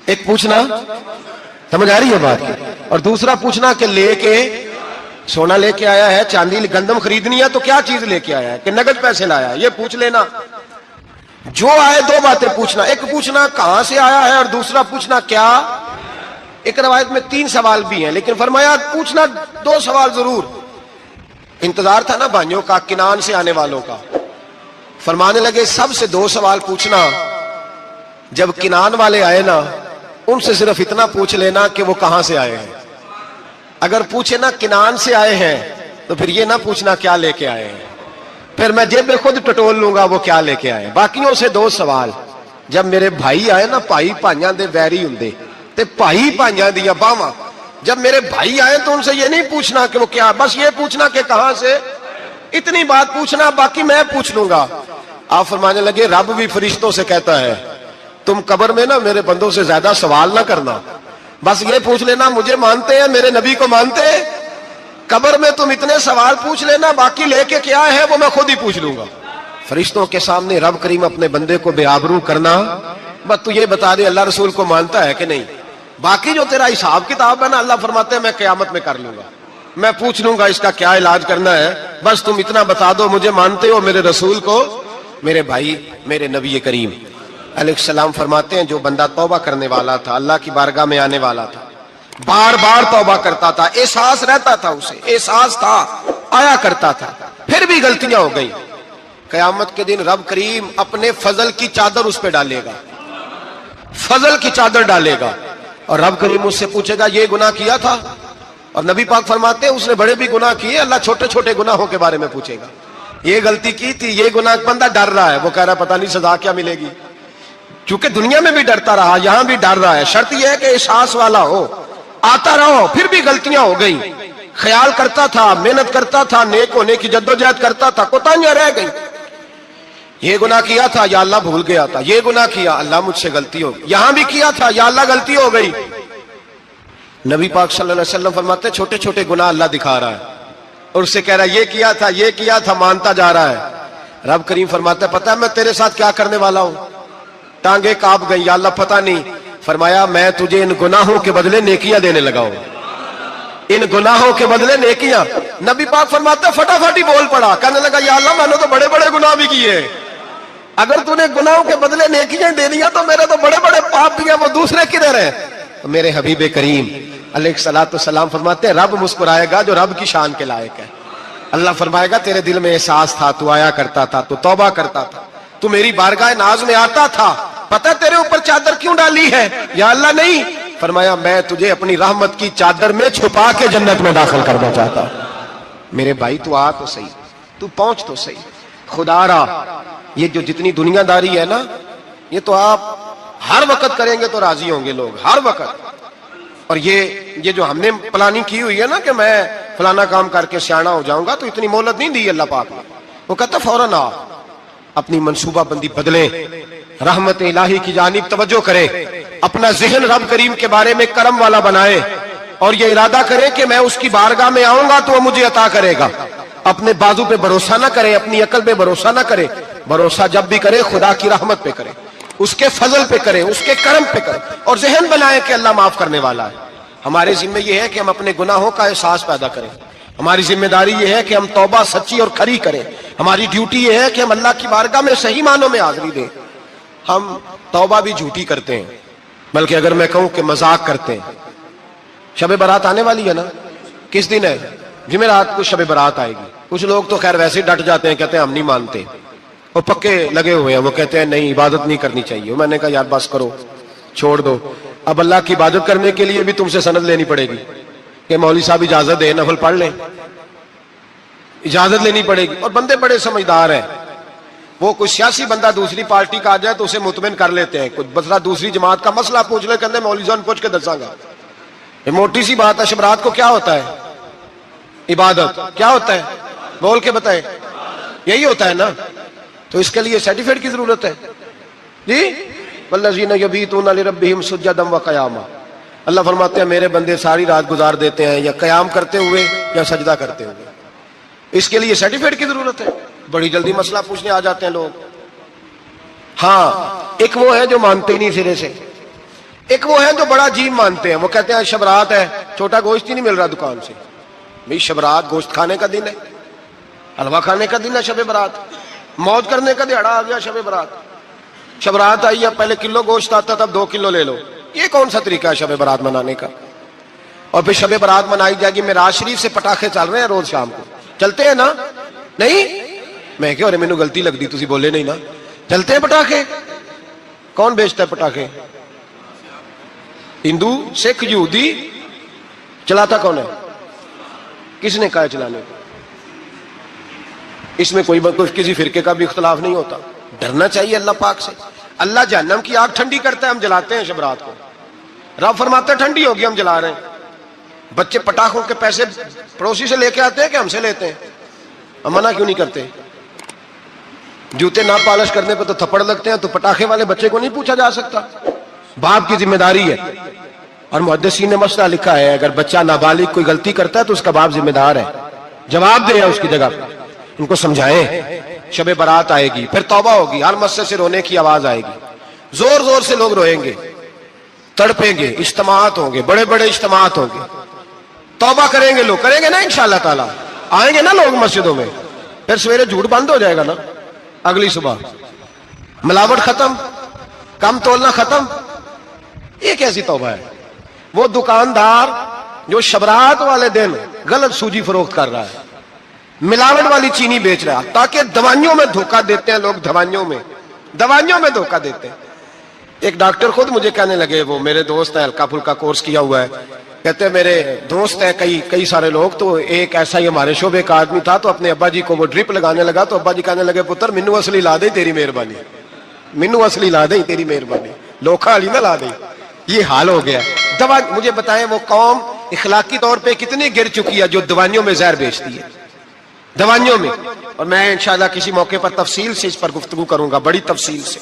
ایک پوچھنا, سمجھ آ رہی ہے بات, اور دوسرا پوچھنا کہ لے کے سونا لے کے آیا ہے, چاندی گندم خریدنی ہے تو کیا چیز لے کے آیا ہے, کہ نقد پیسے لایا ہے, یہ پوچھ لینا. جو آئے 2 باتیں پوچھنا, ایک پوچھنا کہاں سے آیا ہے اور دوسرا پوچھنا کیا. ایک روایت میں 3 سوال بھی ہیں, لیکن فرمایا پوچھنا 2 سوال ضرور. انتظار تھا نا بھائیوں کا کنان سے آنے والوں کا. فرمانے لگے سب سے 2 سوال پوچھنا, جب کنان والے آئے نا ان سے صرف اتنا پوچھ لینا کہ وہ کہاں سے آئے ہیں. اگر پوچھے نا کنان سے آئے ہیں تو پھر یہ نہ پوچھنا کیا لے کے آئے ہیں, پھر میں جیب میں خود ٹٹول لوں گا وہ کیا لے کے آئے. باقیوں سے 2 سوال. جب میرے بھائی آئے نا, بھائی بھائیاں دے ویری ہوندے تے بھائی بھائیاں دیاں باواں, جب میرے بھائی آئے تو ان سے یہ نہیں پوچھنا کہ وہ کیا, بس یہ پوچھنا کہ کہاں سے, اتنی بات پوچھنا, باقی میں پوچھ لوں گا. آپ فرمانے لگے رب بھی فرشتوں سے کہتا ہے تم قبر میں نا میرے بندوں سے زیادہ سوال نہ کرنا, بس یہ پوچھ لینا مجھے مانتے ہیں, میرے نبی کو مانتے ہیں. قبر میں تم اتنے سوال پوچھ لینا, باقی لے کے کیا ہے وہ میں خود ہی پوچھ لوں گا. فرشتوں کے سامنے رب کریم اپنے بندے کو بے آبرو کرنا, بس تو یہ بتا دے اللہ رسول کو مانتا ہے کہ نہیں. باقی جو تیرا حساب کتاب ہے نا, اللہ فرماتے ہیں میں قیامت میں کر لوں گا, میں پوچھ لوں گا اس کا کیا علاج کرنا ہے, بس تم اتنا بتا دو مجھے مانتے ہو, میرے رسول کو, میرے بھائی, میرے نبی کریم. علیہ السلام فرماتے ہیں جو بندہ توبہ کرنے والا تھا, اللہ کی بارگاہ میں آنے والا تھا, بار بار توبہ کرتا تھا, احساس رہتا تھا, اسے احساس تھا, آیا کرتا تھا, پھر بھی غلطیاں ہو گئی, قیامت کے دن رب کریم اپنے فضل کی چادر اس پہ ڈالے گا, فضل کی چادر ڈالے گا, اور رب کریم اس سے پوچھے گا یہ گناہ کیا تھا, اور نبی پاک فرماتے ہیں اس نے بڑے بھی گناہ کیے, اللہ چھوٹے چھوٹے گناہوں کے بارے میں پوچھے گا, یہ غلطی کی تھی, یہ گناہ, بندہ ڈر رہا ہے, وہ کہہ رہا ہے پتہ نہیں سزا کیا ملے گی, کیونکہ دنیا میں بھی ڈرتا رہا, یہاں بھی ڈر رہا ہے. شرط یہ ہے کہ احساس والا ہو, آتا رہو, پھر بھی غلطیاں ہو گئی, خیال کرتا تھا, محنت کرتا تھا, نیک ہونے کی جدوجہد کرتا تھا, کوتاہیاں رہ گئی, یہ گناہ کیا تھا یا اللہ بھول گیا تھا, یہ گناہ کیا اللہ مجھ سے غلطی ہو گئی, یہاں بھی کیا تھا یا اللہ غلطی ہو گئی. نبی پاک صلی اللہ علیہ وسلم فرماتے ہیں چھوٹے چھوٹے گناہ اللہ دکھا رہا ہے, اور اس سے کہہ رہا ہے یہ کیا تھا, مانتا جا رہا ہے. رب کریم فرماتا ہے پتہ ہے میں تیرے ساتھ کیا کرنے والا ہوں, ٹانگیں کانپ گئی, یا اللہ پتہ نہیں. فرمایا میں تجھے ان گناہوں کے بدلے نیکیاں دینے لگا ہوں, ان گناہوں کے بدلے نیکیاں. نبی پاک فرماتا ہے فٹافٹ ہی بول پڑا, کہنے لگا یا اللہ میں نے تو بڑے بڑے گناہ بھی کیے, اگر تو نے گناہوں کے بدلے نیکیاں دے دیا تو میرے تو بڑے بڑے پاپ بھی ہیں, وہ دوسرے کدھر ہیں. میرے حبیب کریم علیہ الصلوۃ والسلام فرماتے ہیں رب مسکرائے گا جو رب کی شان کے لائق ہے. اللہ فرمائے گا تیرے دل میں احساس تھا, تو آیا کرتا تھا, تو توبہ کرتا تھا, تو میری بارگاہ ناز میں آتا تھا, پتہ تیرے اوپر چادر کیوں ڈالی ہے, یا اللہ نہیں. فرمایا میں تجھے اپنی رحمت کی چادر میں چھپا کے جنت میں داخل کرنا چاہتا ہوں. میرے بھائی تو آ تو صحیح, تو پہنچ تو صحیح, خدا را. یہ جو جتنی دنیا داری ہے نا, یہ تو آپ ہر وقت کریں گے تو راضی ہوں گے لوگ, ہر وقت. اور یہ جو ہم نے پلاننگ کی ہوئی ہے نا کہ میں فلانا کام کر کے سیانا ہو جاؤں گا, تو اتنی مہلت نہیں دی اللہ پاک نے. وہ کہتا فوراً آ, اپنی منصوبہ بندی بدلیں, رحمت الہی کی جانب توجہ کریں, اپنا ذہن رب کریم کے بارے میں کرم والا بنائیں, اور یہ ارادہ کریں کہ میں اس کی بارگاہ میں آؤں گا تو وہ مجھے عطا کرے گا. اپنے بازو پہ بھروسہ نہ کرے, اپنی عقل پہ بھروسہ نہ کرے, بھروسہ جب بھی کرے خدا کی رحمت پہ کرے, اس کے فضل پہ کرے, اس کے کرم پہ کرے, اور ذہن بنائے کہ اللہ معاف کرنے والا ہے. ہمارے ذمہ یہ ہے کہ ہم اپنے گناہوں کا احساس پیدا کریں, ہماری ذمہ داری یہ ہے کہ ہم توبہ سچی اور کھری کریں, ہماری ڈیوٹی یہ ہے کہ ہم اللہ کی بارگاہ میں صحیح معنوں میں حاضری دیں. ہم توبہ بھی جھوٹی کرتے ہیں, بلکہ اگر میں کہوں کہ مذاق کرتے ہیں. شب برات آنے والی ہے نا, کس دن ہے, جمعرات کو شب برات آئے گی. کچھ لوگ تو خیر ویسے ڈٹ جاتے ہیں, کہتے ہیں ہم نہیں مانتے, وہ پکے لگے ہوئے ہیں, وہ کہتے ہیں نہیں عبادت نہیں کرنی چاہیے. میں نے کہا یار بس کرو, چھوڑ دو. اب اللہ کی عبادت کرنے کے لیے بھی تم سے سند لینی پڑے گی کہ مولوی صاحب اجازت دے, نفل پڑھ لیں, اجازت لینی پڑے گی. اور بندے بڑے سمجھدار ہیں, وہ کوئی سیاسی بندہ دوسری پارٹی کا آ جائے تو اسے مطمئن کر لیتے ہیں, کچھ مسئلہ دوسری جماعت کا مسئلہ پوچھ لے, کہتے ہیں مولوی صاحب پوچھ کے دساں گا. یہ موٹی سی بات ہے. شب رات کو کیا ہوتا ہے, عبادت. کیا ہوتا ہے, بول کے بتائیں, یہی ہوتا ہے نا. تو اس کے لیے سرٹیفکیٹ کی ضرورت ہے جی. والذین یبیتون لربہم سجدا وقیاما, اللہ فرماتے ہیں میرے بندے ساری رات گزار دیتے ہیں یا قیام کرتے ہوئے یا سجدہ کرتے ہوئے. اس کے لیے سرٹیفکیٹ کی ضرورت ہے. بڑی جلدی مسئلہ پوچھنے آ جاتے ہیں لوگ. ہاں, ایک وہ ہے جو مانتے ہی نہیں سرے سے, ایک وہ ہے جو بڑا عجیب مانتے ہیں. وہ کہتے ہیں شب رات ہے, چھوٹا گوشت ہی نہیں مل رہا دکان سے. بھئی شب رات گوشت کھانے کا دن ہے, حلوہ کھانے کا دن ہے شب برات, موج کرنے کا دہاڑا آ گیا شب برات. شب رات آئی ہے, پہلے کلو گوشت آتا تھا, اب 2 کلو لے لو. یہ کون سا طریقہ ہے شب برات منانے کا؟ اور پھر شب برات منائی جائے گی. معراج شریف سے پٹاخے چل رہے ہیں روز شام کو, چلتے ہیں نا؟ نہیں, میں کہ اور مینوں غلطی لگتی, تسی بولے نہیں نا. چلتے ہیں پٹاخے. کون بیچتا ہے پٹاخے؟ ہندو, سکھ, یہودی. چلاتا کون ہے؟ کس نے کہا ہے چلانے کو؟ اس میں کوئی کسی فرقے کا بھی اختلاف نہیں ہوتا. ڈرنا چاہیے اللہ پاک سے. اللہ جہنم کی آگ ٹھنڈی کرتا ہے, ہم جلاتے ہیں شب رات کو. رب فرماتا ہے ٹھنڈی ہوگی, ہم جلا رہے ہیں. بچے پٹاخوں کے پیسے پڑوسی سے لے کے آتے ہیں کہ ہم سے لیتے ہیں؟ ہم منع کیوں نہیں کرتے؟ جوتے نہ پالش کرنے پہ تو تھپڑ لگتے ہیں, تو پٹاخے والے بچے کو نہیں پوچھا جا سکتا؟ باپ کی ذمہ داری ہے. اور محدثین نے مسئلہ لکھا ہے, اگر بچہ نابالغ کوئی غلطی کرتا ہے تو اس کا باپ ذمہ دار ہے, جواب دے اس کی جگہ. ان کو سمجھائیں. شب برات آئے گی, پھر توبہ ہوگی, ہر مسجد سے رونے کی آواز آئے گی, زور زور سے لوگ روئیں گے, تڑپیں گے, اجتماعات ہوں گے, بڑے بڑے اجتماعات ہوں گے. توبہ کریں گے لوگ, کریں گے نا انشاءاللہ تعالی, آئیں گے نا لوگ مسجدوں میں. پھر سویرے جھوٹ بند ہو جائے گا نا, اگلی صبح ملاوٹ ختم, کم تولنا ختم. یہ کیسی توبہ ہے؟ وہ دکاندار جو شبرات والے دن غلط سوجی فروخت کر رہا ہے, ملاوٹ والی چینی بیچ رہا ہے, تاکہ دوائیوں میں دھوکہ دیتے ہیں لوگ, دوائیوں میں دھوکہ دیتے ہیں. ایک ڈاکٹر خود مجھے کہنے لگے, وہ میرے دوست ہیں, ہلکا پھلکا کورس کیا ہوا ہے, کہتے ہیں میرے دوست ہیں کئی سارے لوگ, تو ایک ایسا ہی ہمارے شعبے کا آدمی تھا, تو اپنے ابا جی کو وہ ڈرپ لگانے لگا, تو ابا جی کہنے لگے پتر مینو اصلی لا دے تیری مہربانی, مینو اصلی لا دے تیری مہربانی, لوکھا علی نہ لا دے. یہ حال ہو گیا. دوا مجھے بتائیں وہ قوم اخلاقی طور پہ کتنی گر چکی ہے جو دوائیوں میں زہر بیچتی ہے, دوائیوں میں. اور میں انشاءاللہ کسی موقع پر تفصیل سے اس پر گفتگو کروں گا, بڑی تفصیل سے.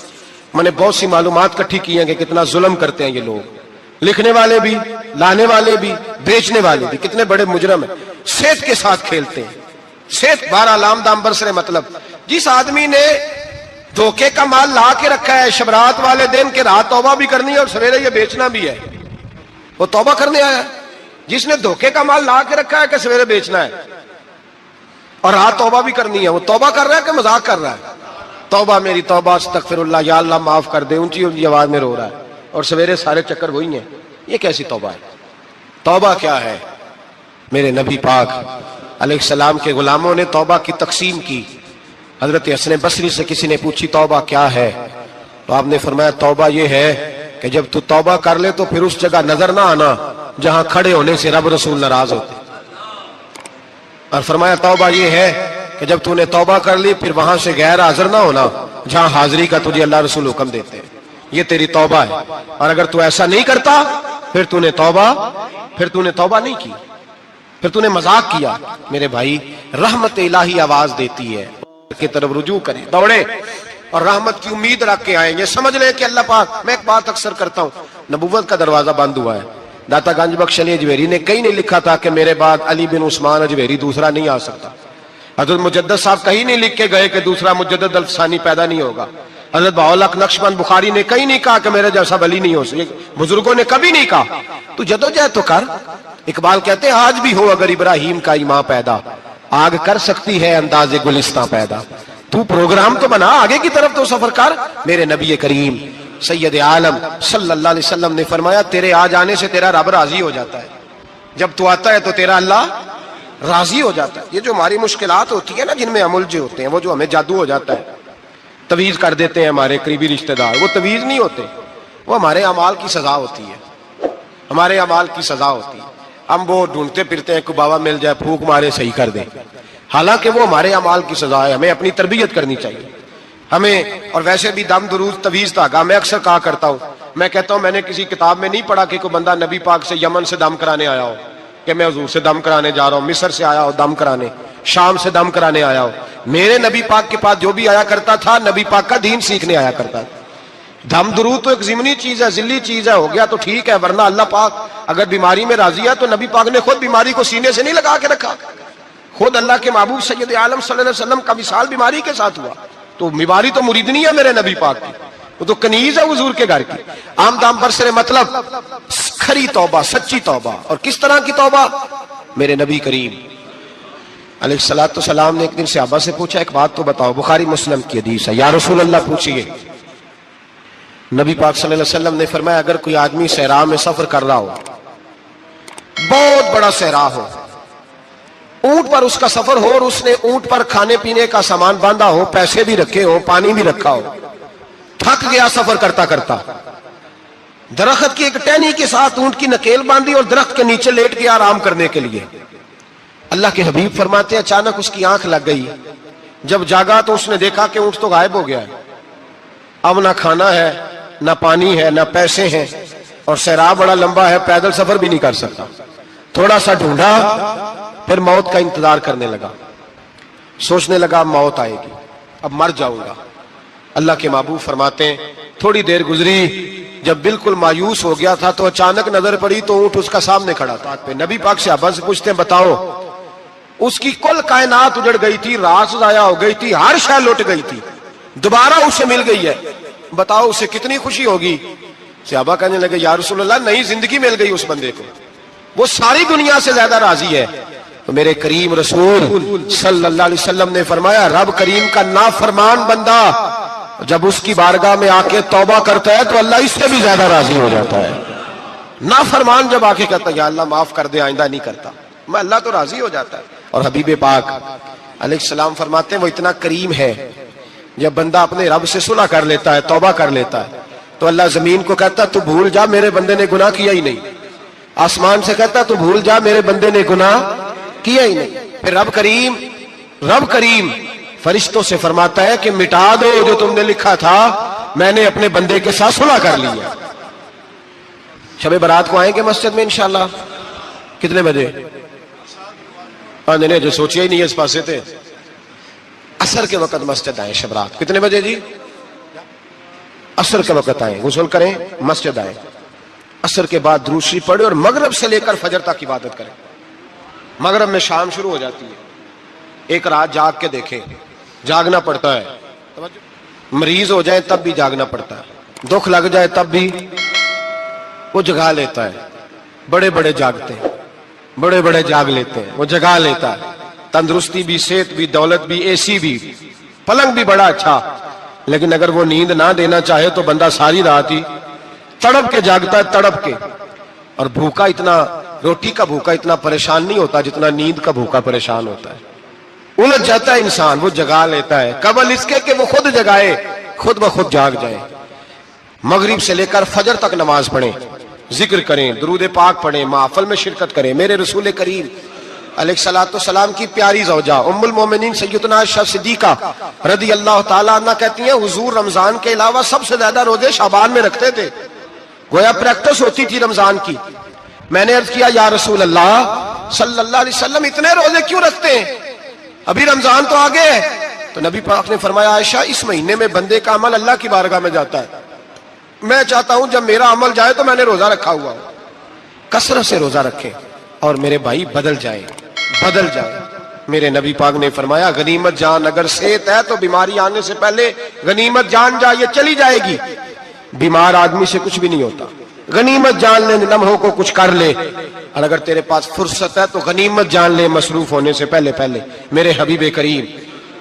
میں نے بہت سی معلومات اکٹھی کی ہیں کہ کتنا ظلم کرتے ہیں یہ لوگ, لکھنے والے بھی, لانے والے بھی, بیچنے والے بھی, کتنے بڑے مجرم ہیں. صحت کے ساتھ کھیلتے ہیں, صحت بارہ لام دام برسرے. مطلب جس آدمی نے دھوکے کا مال لا کے رکھا ہے شبرات والے دن کے رات توبہ بھی کرنی ہے اور سویرے یہ بیچنا بھی ہے, وہ توبہ کرنے آیا ہے. جس نے دھوکے کا مال لا کے رکھا ہے کہ سویرے بیچنا ہے اور رات توبہ بھی کرنی ہے, وہ توبہ کر رہا ہے کہ مذاق کر رہا ہے؟ توبہ میری توبہ, استغفر اللہ, یا اللہ معاف کر دے, اونچی اونچی آواز میں رو رہا ہے, اور سویرے سارے چکر وہی ہیں. یہ کیسی توبہ ہے؟ توبہ کیا ہے؟ میرے نبی پاک علیہ السلام کے غلاموں نے توبہ کی تقسیم کی. حضرت حسن بصری سے کسی نے پوچھی توبہ کیا ہے, تو آپ نے فرمایا توبہ یہ ہے کہ جب تو توبہ کر لے تو پھر اس جگہ نظر نہ آنا جہاں کھڑے ہونے سے رب رسول ناراض ہوتے. اور فرمایا توبہ یہ ہے کہ جب تو نے توبہ کر لی پھر وہاں سے غیر حاضر نہ ہونا جہاں حاضری کا تجھے اللہ رسول حکم دیتے ہیں. یہ تیری توبہ ہے. اور اگر تو ایسا نہیں کرتا پھر تو نے توبہ نہیں کی, پھر تو نے مذاق کیا. میرے بھائی رحمت الہی آواز دیتی ہے کی طرف رجوع کریں, دوڑے اور رحمت کی امید رکھ کے آئیں گے. سمجھ لیں کہ اللہ پاک, میں ایک بات اکثر کرتا ہوں, نبوت کا دروازہ بند ہوا ہے. داتا گنج بخش علی اجویری نے کہیں نہیں لکھا تھا کہ میرے بعد علی بن عثمان اجویری دوسرا نہیں آ سکتا. حضرت مجدد صاحب کہیں نہیں لکھ کے گئے کہ دوسرا مجدد الفسانی پیدا نہیں ہوگا. حضرت بہاءالحق نقشبند بخاری نے کہیں نہیں کہا کہ میرے جیسا ولی نہیں ہو سکے. بزرگوں نے کبھی نہیں کہا. تو جدوجہد تو کر. اقبال کہتے ہیں آج بھی ہو اگر ابراہیم کا ایمان پیدا, آگ کر سکتی ہے انداز گلستان پیدا. تو پروگرام تو بنا, آگے کی طرف تو سفر کر. میرے نبی کریم سید عالم صلی اللہ علیہ وسلم نے فرمایا تیرے آ جانے سے تیرا رب راضی ہو جاتا ہے. جب تو آتا ہے تو تیرا اللہ راضی ہو جاتا ہے. یہ جو ہماری مشکلات ہوتی ہے نا, جن میں عملجے ہوتے ہیں, وہ جو ہمیں جادو ہو جاتا ہے, تویز کر دیتے ہیں ہمارے قریبی رشتہ دار, وہ تویز نہیں ہوتے, وہ ہمارے اعمال کی سزا ہوتی ہے, ہمارے اعمال کی سزا ہوتی ہے. ہم وہ ڈھونڈتے پھرتے ہیں کہ بابا مل جائے پھونک مارے صحیح کر دیں, حالانکہ وہ ہمارے اعمال کی سزا ہے. ہمیں اپنی تربیت کرنی چاہیے ہمیں. اور ویسے بھی دم درود تویز دھاگا میں اکثر کہا کرتا ہوں, میں کہتا ہوں میں نے کسی کتاب میں نہیں پڑھا کہ کوئی بندہ نبی پاک سے یمن سے دم کرانے آیا ہو کہ میں حضور سے دم کرانے جا رہا ہوں, مصر سے آیا ہو دم کرانے, شام سے دم کرانے آیا ہو. میرے نبی پاک کے پاس جو بھی آیا کرتا تھا نبی پاک کا دین سیکھنے آیا کرتا تھا. دم درود تو ایک ضمنی چیز ہے, ذلی چیز ہے, ہو گیا تو ٹھیک ہے, ورنہ اللہ پاک اگر بیماری میں راضی ہے تو نبی پاک نے خود بیماری کو سینے سے نہیں لگا کے رکھا. خود اللہ کے محبوب سید عالم صلی اللہ علیہ وسلم کا وصال بیماری کے ساتھ ہوا, تو بیماری تو مریدنی ہے میرے نبی پاک کی, وہ تو کنیز ہے حضور کے گھر کی. عام دام برسرے مطلب کھری توبہ, سچی توبہ. اور کس طرح کی توبہ؟ میرے نبی کریم علیہ الصلوۃ والسلام نے ایک دن صحابہ سے پوچھا ایک بات تو بتاؤ, بخاری مسلم کی حدیث ہے, یا رسول اللہ پوچھئے. نبی پاک صلی اللہ علیہ وسلم نے فرمایا اگر کوئی آدمی صحرا میں سفر کر رہا ہو, بہت بڑا صحرا ہو, اونٹ پر اس کا سفر ہو, اور اس نے اونٹ پر کھانے پینے کا سامان باندھا ہو, پیسے بھی رکھے ہو, پانی بھی رکھا ہو, تھک گیا سفر کرتا کرتا, درخت کی ایک ٹہنی کے ساتھ اونٹ کی نکیل باندھی اور درخت کے نیچے لیٹ گیا آرام کرنے کے لیے. اللہ کے حبیب فرماتے ہیں اچانک اس کی آنکھ لگ گئی. جب جاگا تو اس نے دیکھا کہ اونٹ تو غائب ہو گیا ہے. اب نہ کھانا ہے, نہ پانی ہے, نہ پیسے ہیں, اور صحرا بڑا لمبا ہے, پیدل سفر بھی نہیں کر سکتا. تھوڑا سا ڈھونڈا, پھر موت کا انتظار کرنے لگا, سوچنے لگا موت آئے گی, اب مر جاؤں گا. اللہ کے محبوب فرماتے ہیں تھوڑی دیر گزری, جب بالکل مایوس ہو گیا تھا تو اچانک نظر پڑی تو اونٹ اس کا سامنے کھڑا تھا. نبی پاک صحابہ سے پوچھتے ہیں بتاؤ, اس کی کل کائنات اجڑ گئی تھی, رات ضائع ہو گئی تھی, ہر شے لٹ گئی تھی, دوبارہ اسے مل گئی ہے, بتاؤ اسے کتنی خوشی ہوگی. صحابہ کہنے لگے یا رسول اللہ نئی زندگی مل گئی اس بندے کو, وہ ساری دنیا سے زیادہ راضی ہے. تو میرے کریم رسول صلی اللہ علیہ وسلم نے فرمایا رب کریم کا نافرمان بندہ جب اس کی بارگاہ میں آ کے توبہ کرتا ہے تو اللہ اس سے بھی زیادہ راضی ہو جاتا ہے. نافرمان جب آ کے کہتا ہے یا اللہ معاف کر دے آئندہ نہیں کرتا, میں اللہ تو راضی ہو جاتا ہے. اور حبیب پاک علیہ السلام فرماتے ہیں وہ اتنا کریم ہے, جب بندہ اپنے رب سے صلح کر لیتا ہے, توبہ کر لیتا ہے, تو اللہ زمین کو کہتا ہے تو بھول جا میرے بندے نے گناہ کیا ہی نہیں. آسمان سے کہتا ہے تو بھول جا میرے بندے نے گناہ کیا ہی نہیں. پھر رب کریم فرشتوں سے فرماتا ہے کہ مٹا دو جو تم نے لکھا تھا, میں نے اپنے بندے کے ساتھ صلح کر لی ہے. شب برات کو آئیں گے مسجد میں انشاءاللہ. کتنے بجے؟ نہیں جو سوچیا ہی نہیں ہے اس پاسے تھے. عصر کے وقت مسجد آئیں شب رات. کتنے بجے جی؟ عصر کے وقت آئیں, غسل کریں, مسجد آئیں, عصر کے بعد درود شریف پڑھیں اور مغرب سے لے کر فجر تک عبادت کریں. مغرب میں شام شروع ہو جاتی ہے. ایک رات جاگ کے دیکھیں, جاگنا پڑتا ہے. مریض ہو جائے تب بھی جاگنا پڑتا ہے, دکھ لگ جائے تب بھی وہ جگا لیتا ہے. بڑے بڑے جاگتے ہیں, بڑے بڑے جاگ لیتے ہیں, وہ جگا لیتا ہے. تندرستی بھی, صحت بھی, دولت بھی, اے سی بھی, پلنگ بھی بڑا اچھا, لیکن اگر وہ نیند نہ دینا چاہے تو بندہ ساری رات ہی تڑپ کے جاگتا ہے, تڑپ کے. اور بھوکا اتنا, روٹی کا بھوکا اتنا پریشان نہیں ہوتا جتنا نیند کا بھوکا پریشان ہوتا ہے. الجھ جاتا ہے انسان, وہ جگا لیتا ہے قبل اس کے کہ وہ خود جگائے, خود بخود جاگ جائے. مغرب سے لے کر فجر تک نماز پڑھیں, ذکر کریں, درود پاک پڑھیں, محفل میں شرکت کریں. میرے رسول کریم علیہ الصلوۃ والسلام کی پیاری زوجہ ام المومنین سیدنا عائشہ صدیقہ رضی اللہ تعالیٰ عنہ کہتی ہیں حضور رمضان کے علاوہ سب سے زیادہ روزے شعبان میں رکھتے تھے, گویا پریکٹس ہوتی تھی رمضان کی. میں نے عرض کیا یا رسول اللہ صلی اللہ علیہ وسلم اتنے روزے کیوں رکھتے ہیں, ابھی رمضان تو آگے ہے. تو نبی پاک نے فرمایا عائشہ اس مہینے میں بندے کا عمل اللہ کی بارگاہ میں جاتا ہے, میں چاہتا ہوں جب میرا عمل جائے تو میں نے روزہ رکھا ہوا ہوں. کثرت سے روزہ رکھیں اور میرے بھائی بدل جائیں, بدل جائیں. میرے نبی پاک نے فرمایا غنیمت جان اگر صحت ہے تو بیماری آنے سے پہلے غنیمت جان جا, یہ چلی جائے گی. بیمار آدمی سے کچھ بھی نہیں ہوتا, غنیمت جان لے لمحوں کو کچھ کر لے. اور اگر تیرے پاس فرصت ہے تو غنیمت جان لے مصروف ہونے سے پہلے پہلے. میرے حبیب کریم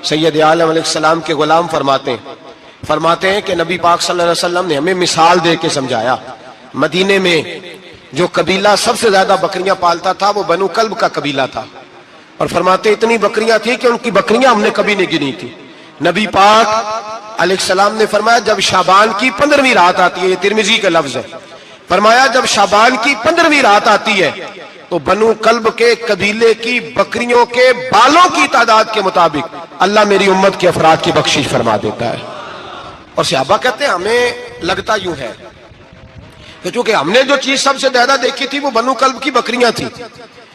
سید عالم علیہ السلام کے غلام فرماتے ہیں کہ نبی پاک صلی اللہ علیہ وسلم نے ہمیں مثال دے کے سمجھایا. مدینے میں جو قبیلہ سب سے زیادہ بکریاں پالتا تھا وہ بنو کلب کا قبیلہ تھا, اور فرماتے اتنی بکریاں تھیں کہ ان کی بکریاں ہم نے کبھی نہیں گنی تھی. نبی پاک علیہ السلام نے فرمایا جب شعبان کی 15ویں رات آتی ہے, یہ ترمذی کا لفظ ہے, فرمایا جب شعبان کی 15ویں رات آتی ہے تو بنو کلب کے قبیلے کی بکریوں کے بالوں کی تعداد کے مطابق اللہ میری امت کے افراد کی بخشش فرما دیتا ہے. اور صحابہ کہتے ہیں ہمیں لگتا یوں ہے کہ چونکہ ہم نے جو چیز سب سے زیادہ دیکھی تھی وہ بنو کلب کی بکریاں تھی,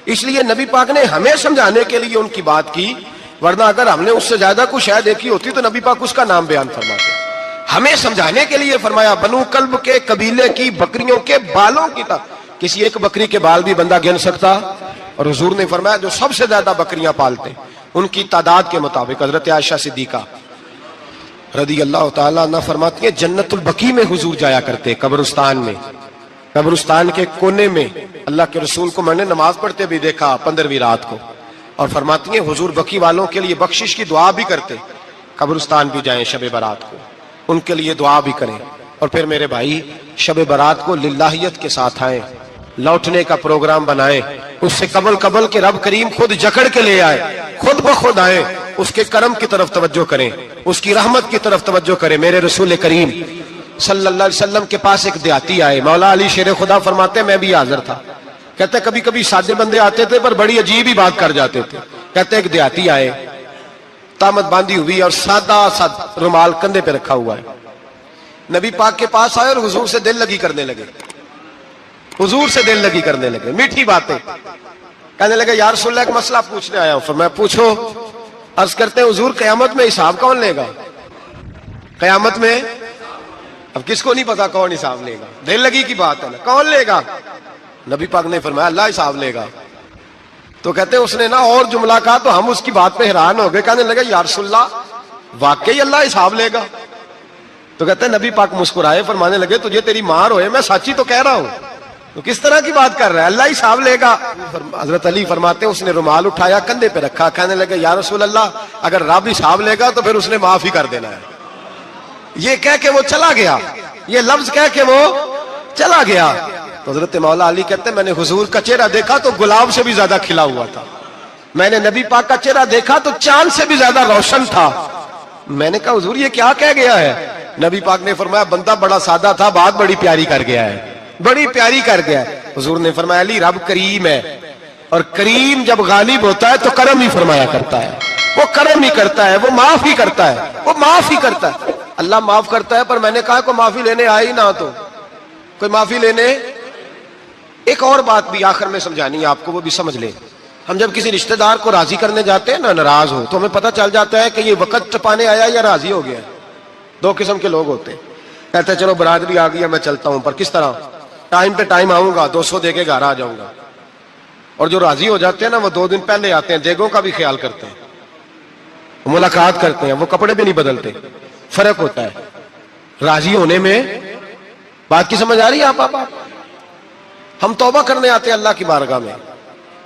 اس لیے نبی پاک نے ہمیں سمجھانے کے لیے ان کی بات کی, ورنہ اگر ہم نے اس سے زیادہ کچھ شے دیکھی ہوتی تو نبی پاک اس کا نام بیان فرماتے. ہمیں سمجھانے کے لیے فرمایا بنو کلب کے قبیلے کی بکریوں کے بالوں کی کسی ایک بکری کے بال بھی بندہ گن سکتا, اور حضور نے فرمایا جو سب سے زیادہ بکریاں پالتے ان کی تعداد کے مطابق حضرت عائشہ صدیقہ رضی اللہ تعالیٰ عنہ فرماتی ہیں جنت البقیع میں حضور جایا کرتے, قبرستان میں, قبرستان کے کونے میں. اللہ کے رسول کو میں نے نماز پڑھتے بھی دیکھا 15ویں رات کو, اور فرماتی ہیں حضور بقیع والوں کے لیے بخشش کی دعا بھی کرتے. قبرستان بھی جائیں شب برات کو, ان کے لیے دعا بھی کریں. اور پھر میرے بھائی شب برات کو للہیت کے ساتھ آئیں, لوٹنے کا پروگرام بنائیں, اس سے قبل کے رب کریم خود جکڑ کے لے آئے, خود بخود آئیں, اس کے کرم کی طرف توجہ کریں, اس کی رحمت کی طرف توجہ کریں. میرے رسول کریم صلی اللہ علیہ وسلم کے پاس ایک دیہاتی آئے, مولا علی شیر خدا فرماتے میں بھی حاضر تھا. کہتے کبھی کبھی سادے بندے آتے تھے پر بڑی عجیب ہی بات کر جاتے تھے. کہتے ایک دیہاتی آئے, تامت باندھی ہوئی اور سادہ رومال کندھے پہ رکھا ہوا ہے. نبی پاک کے پاس آئے اور حضور سے دل لگی کرنے لگے, حضور سے دل لگی کرنے لگے, میٹھی باتیں کہنے لگے یا رسول اللہ ایک مسئلہ پوچھنے آیا ہوں. فرمایا پوچھو. عرض کرتے ہیں حضور قیامت میں حساب کون لے گا؟ قیامت میں اب کس کو نہیں پتا کون حساب لے گا, دل لگی کی بات ہے نا, کون لے گا؟ نبی پاک نے فرمایا اللہ حساب لے گا. تو کہتے ہیں اس نے نا اور جملہ کہا تو ہم اس کی بات پہ حیران ہو گئے, کہنے لگے یا رسول اللہ واقعی اللہ حساب لے گا؟ تو کہتے ہیں نبی پاک مسکرائے, فرمانے لگے تجھے تیری مار ہوئے, میں سچی تو کہہ رہا ہوں, تو کس طرح کی بات کر رہا ہے, اللہ حساب لے گا. حضرت علی فرماتے ہیں اس نے رومال اٹھایا کندھے پہ رکھا, کہنے لگے یا رسول اللہ اگر رب حساب لے گا تو پھر اس نے معاف ہی کر دینا ہے, یہ کہہ کے وہ چلا گیا, یہ لفظ کہہ کے وہ چلا گیا. تو حضرت مولا علی کہتے ہیں میں نے حضور کا چہرہ دیکھا تو گلاب سے بھی زیادہ کھلا ہوا تھا, میں نے نبی پاک کا چہرہ دیکھا تو چاند سے بھی زیادہ روشن تھا. میں نے کہا حضور یہ کیا کہہ گیا ہے؟ نبی پاک نے فرمایا بندہ بڑا سادہ تھا, بات بڑی پیاری کر گیا ہے, بڑی پیاری کر گیا ہے. حضور نے فرمایا علی رب کریم ہے, اور کریم جب غالب ہوتا ہے تو کرم ہی فرمایا کرتا ہے, وہ کرم ہی کرتا ہے, وہ معاف ہی کرتا ہے, وہ معاف ہی کرتا ہے. اللہ معاف کرتا ہے, پر میں نے کہا کوئی معافی لینے آئے ہی نہ, تو کوئی معافی لینے. ایک اور بات بھی آخر میں سمجھانی ہے آپ کو, وہ بھی سمجھ لیں. ہم جب کسی رشتہ دار کو راضی کرنے جاتے ہیں نا, ناراض ہو, تو ہمیں پتہ چل جاتا ہے کہ یہ وقت ٹپانے آیا یا راضی ہو گیا. دو قسم کے لوگ ہوتے ہیں, کہتے ہیں چلو برادری آ گئی ہے میں چلتا ہوں, پر کس طرح ٹائم پہ ٹائم آؤں گا, 200 دے کے گھر آ جاؤں گا. اور جو راضی ہو جاتے ہیں نا وہ 2 دن پہلے آتے ہیں, دیگوں کا بھی خیال کرتے ہیں, ملاقات کرتے ہیں, وہ کپڑے بھی نہیں بدلتے. فرق ہوتا ہے راضی ہونے میں. بات کی سمجھ آ رہی ہے آپ؟ ہم توبہ کرنے آتے ہیں اللہ کی بارگاہ میں,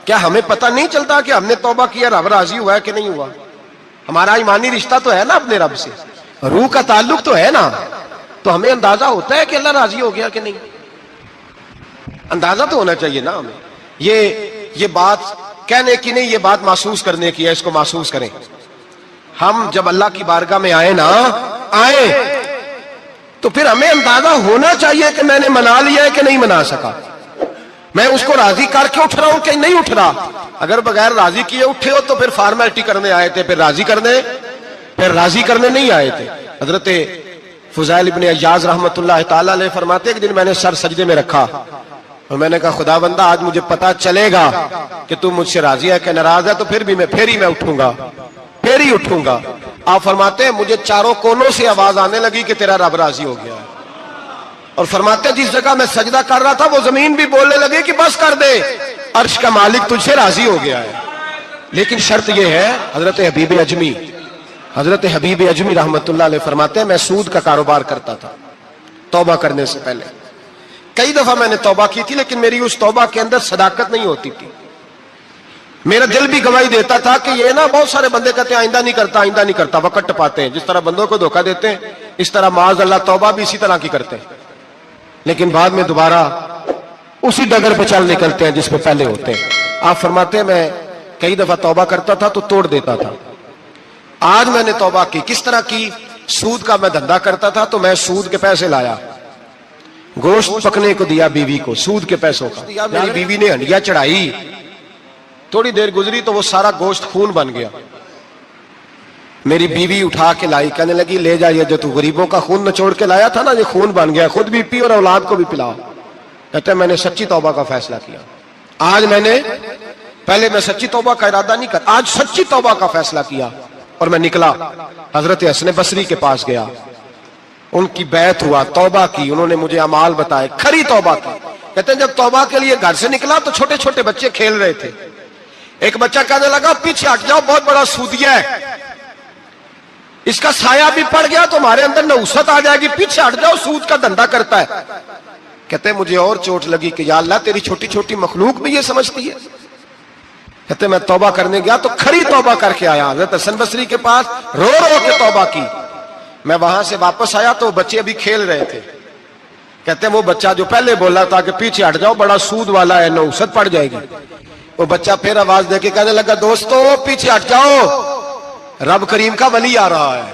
کیا ہمیں پتہ نہیں چلتا کہ ہم نے توبہ کیا, رب راضی ہوا ہے کہ نہیں ہوا؟ ہمارا ایمانی رشتہ تو ہے نا اپنے رب سے, روح کا تعلق تو ہے نا, تو ہمیں اندازہ ہوتا ہے کہ اللہ راضی ہو گیا کہ نہیں. اندازہ تو ہونا چاہیے نا ہمیں. یہ بات کہنے کی نہیں, یہ بات محسوس کرنے کی ہے, اس کو محسوس کریں. ہم جب اللہ کی بارگاہ میں آئے تو پھر ہمیں اندازہ ہونا چاہیے کہ میں نے منا لیا ہے کہ نہیں منا سکا, میں اس کو راضی کر کے اٹھ رہا ہوں کہ نہیں اٹھ رہا. اگر بغیر راضی کیے اٹھے ہو تو پھر فارمیلٹی کرنے آئے تھے, پھر راضی کرنے نہیں آئے تھے. حضرت فضیل ابن عیاض رحمۃ اللہ تعالی علیہ فرماتے ہیں کہ دن میں نے سر سجدے میں رکھا اور میں نے کہا خدا بندہ آج مجھے پتا چلے گا کہ تم مجھ سے راضی ہے کہ ناراض ہے, تو پھر ہی میں اٹھوں گا. آپ فرماتے ہیں مجھے چاروں کونوں سے آواز آنے لگی کہ تیرا رب راضی ہو گیا ہے. اور فرماتے ہیں جس جگہ میں سجدہ کر رہا تھا وہ زمین بھی بولنے لگے کہ بس کر دے, عرش کا مالک تجھ سے راضی ہو گیا ہے. لیکن شرط یہ ہے, حضرت حبیب اجمی رحمت اللہ علیہ فرماتے ہیں میں سود کا کاروبار کرتا تھا توبہ کرنے سے پہلے. کئی دفعہ میں نے توبہ کی تھی, لیکن میری اس توبہ کے اندر صداقت نہیں ہوتی تھی. میرا دل بھی گواہی دیتا تھا کہ یہ نا بہت سارے بندے کہتے ہیں آئندہ نہیں کرتا, وقت ٹپاتے ہیں. جس طرح بندوں کو دھوکہ دیتے ہیں اس طرح معاذ اللہ توبہ بھی اسی طرح کی کرتے ہیں, لیکن بعد میں دوبارہ اسی ڈگر پہ چل نکلتے ہیں جس پہ پہلے ہوتے ہیں. آپ فرماتے ہیں میں کئی دفعہ توبہ کرتا تھا تو توڑ دیتا تھا. آج میں نے توبہ کی. کس طرح کی؟ سود کا میں دھندا کرتا تھا تو میں سود کے پیسے لایا, گوشت پکنے کو دیا بیوی کو, سود کے پیسوں کا. میری بیوی نے ہنڈیا چڑھائی, تھوڑی دیر گزری تو وہ سارا گوشت خون بن گیا. میری بیوی اٹھا کے لائی, کہنے لگی لے جائیے جو تو غریبوں کا خون نچوڑ کے لایا تھا نا, یہ خون بن گیا, خود بھی پی اور اولاد کو بھی پلاؤ. کہتے ہیں میں نے سچی توبہ کا فیصلہ کیا. آج پہلے میں سچی توبہ کا ارادہ نہیں کرتا, آج سچی توبہ کا فیصلہ کیا اور میں نکلا. حضرت حسن بصری کے پاس گیا, ان کی بیعت ہوا, توبہ کی, انہوں نے مجھے اعمال بتائے, کھری توبہ کی. کہتے ہیں جب توبہ کے لیے گھر سے نکلا تو چھوٹے چھوٹے بچے کھیل رہے تھے. ایک بچہ کہنے لگا پیچھے ہٹ جاؤ, بہت بڑا سودیا ہے, اس کا سایہ بھی پڑ گیا تو ہمارے اندر نحوست آ جائے گی, پیچھے ہٹ جاؤ, سود کا دھندا کرتا ہے. کہتے ہیں مجھے اور چوٹ لگی کہ یا اللہ تیری چھوٹی چھوٹی مخلوق بھی یہ سمجھتی ہے. کہتے ہیں میں توبہ کرنے گیا تو کھری توبہ کر کے آیا. حضرت حسن بصری کے پاس رو کے توبہ کی. میں وہاں سے واپس آیا تو بچے ابھی کھیل رہے تھے. کہتے ہیں وہ بچہ جو پہلے بولا تھا کہ پیچھے ہٹ جاؤ بڑا سود والا ہے, نحوست پڑ جائے گی, وہ بچہ پھر آواز دے کے کہنے لگا دوستو پیچھے ہٹ جاؤ, رب کریم کا ولی آ رہا ہے,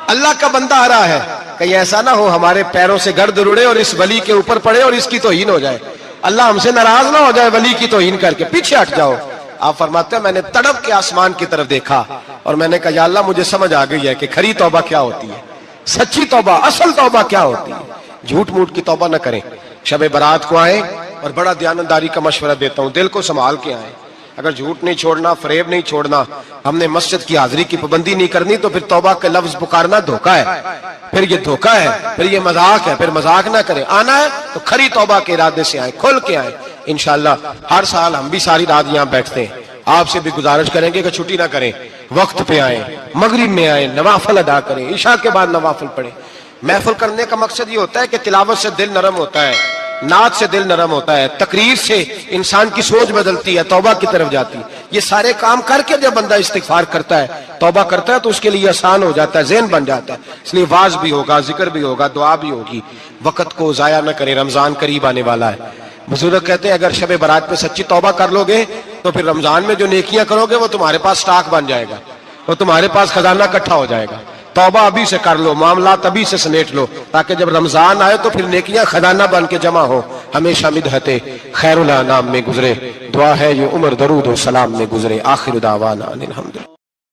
اللہ کا بندہ آ رہا ہے. کہیں ایسا نہ ہو ہمارے پیروں سے گرد اڑے اور اس ولی کے اوپر پڑے اور اس کی توہین ہو جائے, اللہ ہم سے ناراض نہ ہو جائے ولی کی توہین کر کے, پیچھے ہٹ جاؤ. آپ فرماتے ہیں میں نے تڑپ کے آسمان کی طرف دیکھا اور میں نے کہا یا اللہ مجھے سمجھ آ گئی ہے کہ کھری توبہ کیا ہوتی ہے, سچی توبہ, اصل توبہ کیا ہوتی ہے. جھوٹ موٹ کی توبہ نہ کریں. شب برات کو آئیں, اور بڑا دیانتداری کا مشورہ دیتا ہوں, دل کو سنبھال کے آئیں. اگر جھوٹ نہیں چھوڑنا, فریب نہیں چھوڑنا, ہم نے مسجد کی حاضری کی پابندی نہیں کرنی, تو پھر توبہ کے لفظ پکارنا دھوکہ ہے, پھر یہ دھوکہ ہے, پھر یہ مذاق ہے, پھر مذاق نہ کریں. آنا ہے تو کھری توبہ کے ارادے سے آئیں, کھل کے آئیں. انشاءاللہ ہر سال ہم بھی ساری رات یہاں بیٹھتے ہیں, آپ سے بھی گزارش کریں گے کہ چھٹی نہ کریں, وقت پہ آئیں, مغرب میں آئیں, نوافل ادا کریں, عشاء کے بعد نوافل پڑھیں. محفل کرنے کا مقصد یہ ہوتا ہے کہ تلاوت سے دل نرم ہوتا ہے, نعت سے دل نرم ہوتا ہے، تقریر سے انسان کی سوچ بدلتی ہے، توبہ کی طرف جاتی ہے۔ یہ سارے کام کر کے جب بندہ استغفار کرتا ہے، توبہ کرتا ہے، تو اس کے لیے آسان ہو جاتا ہے، ذہن بن جاتا ہے۔ اس لیے واعظ بھی ہوگا، ذکر بھی ہوگا، دعا بھی ہوگی۔ وقت کو ضائع نہ کریں، رمضان قریب آنے والا ہے۔ بزرگ کہتے ہیں اگر شب برات پہ سچی توبہ کر لو گے تو پھر رمضان میں جو نیکیاں کرو گے وہ تمہارے پاس سٹاک بن جائے گا، وہ تمہارے پاس خزانہ اکٹھا ہو جائے گا۔ توبہ ابھی سے کر لو، معاملات ابھی سے سمیٹ لو، تاکہ جب رمضان آئے تو پھر نیکیاں خزانہ بن کے جمع ہو، ہمیشہ مدحت خیر الانام میں گزرے۔ دعا ہے یہ عمر درود و سلام میں گزرے۔ آخر دعوانا ان الحمدللہ۔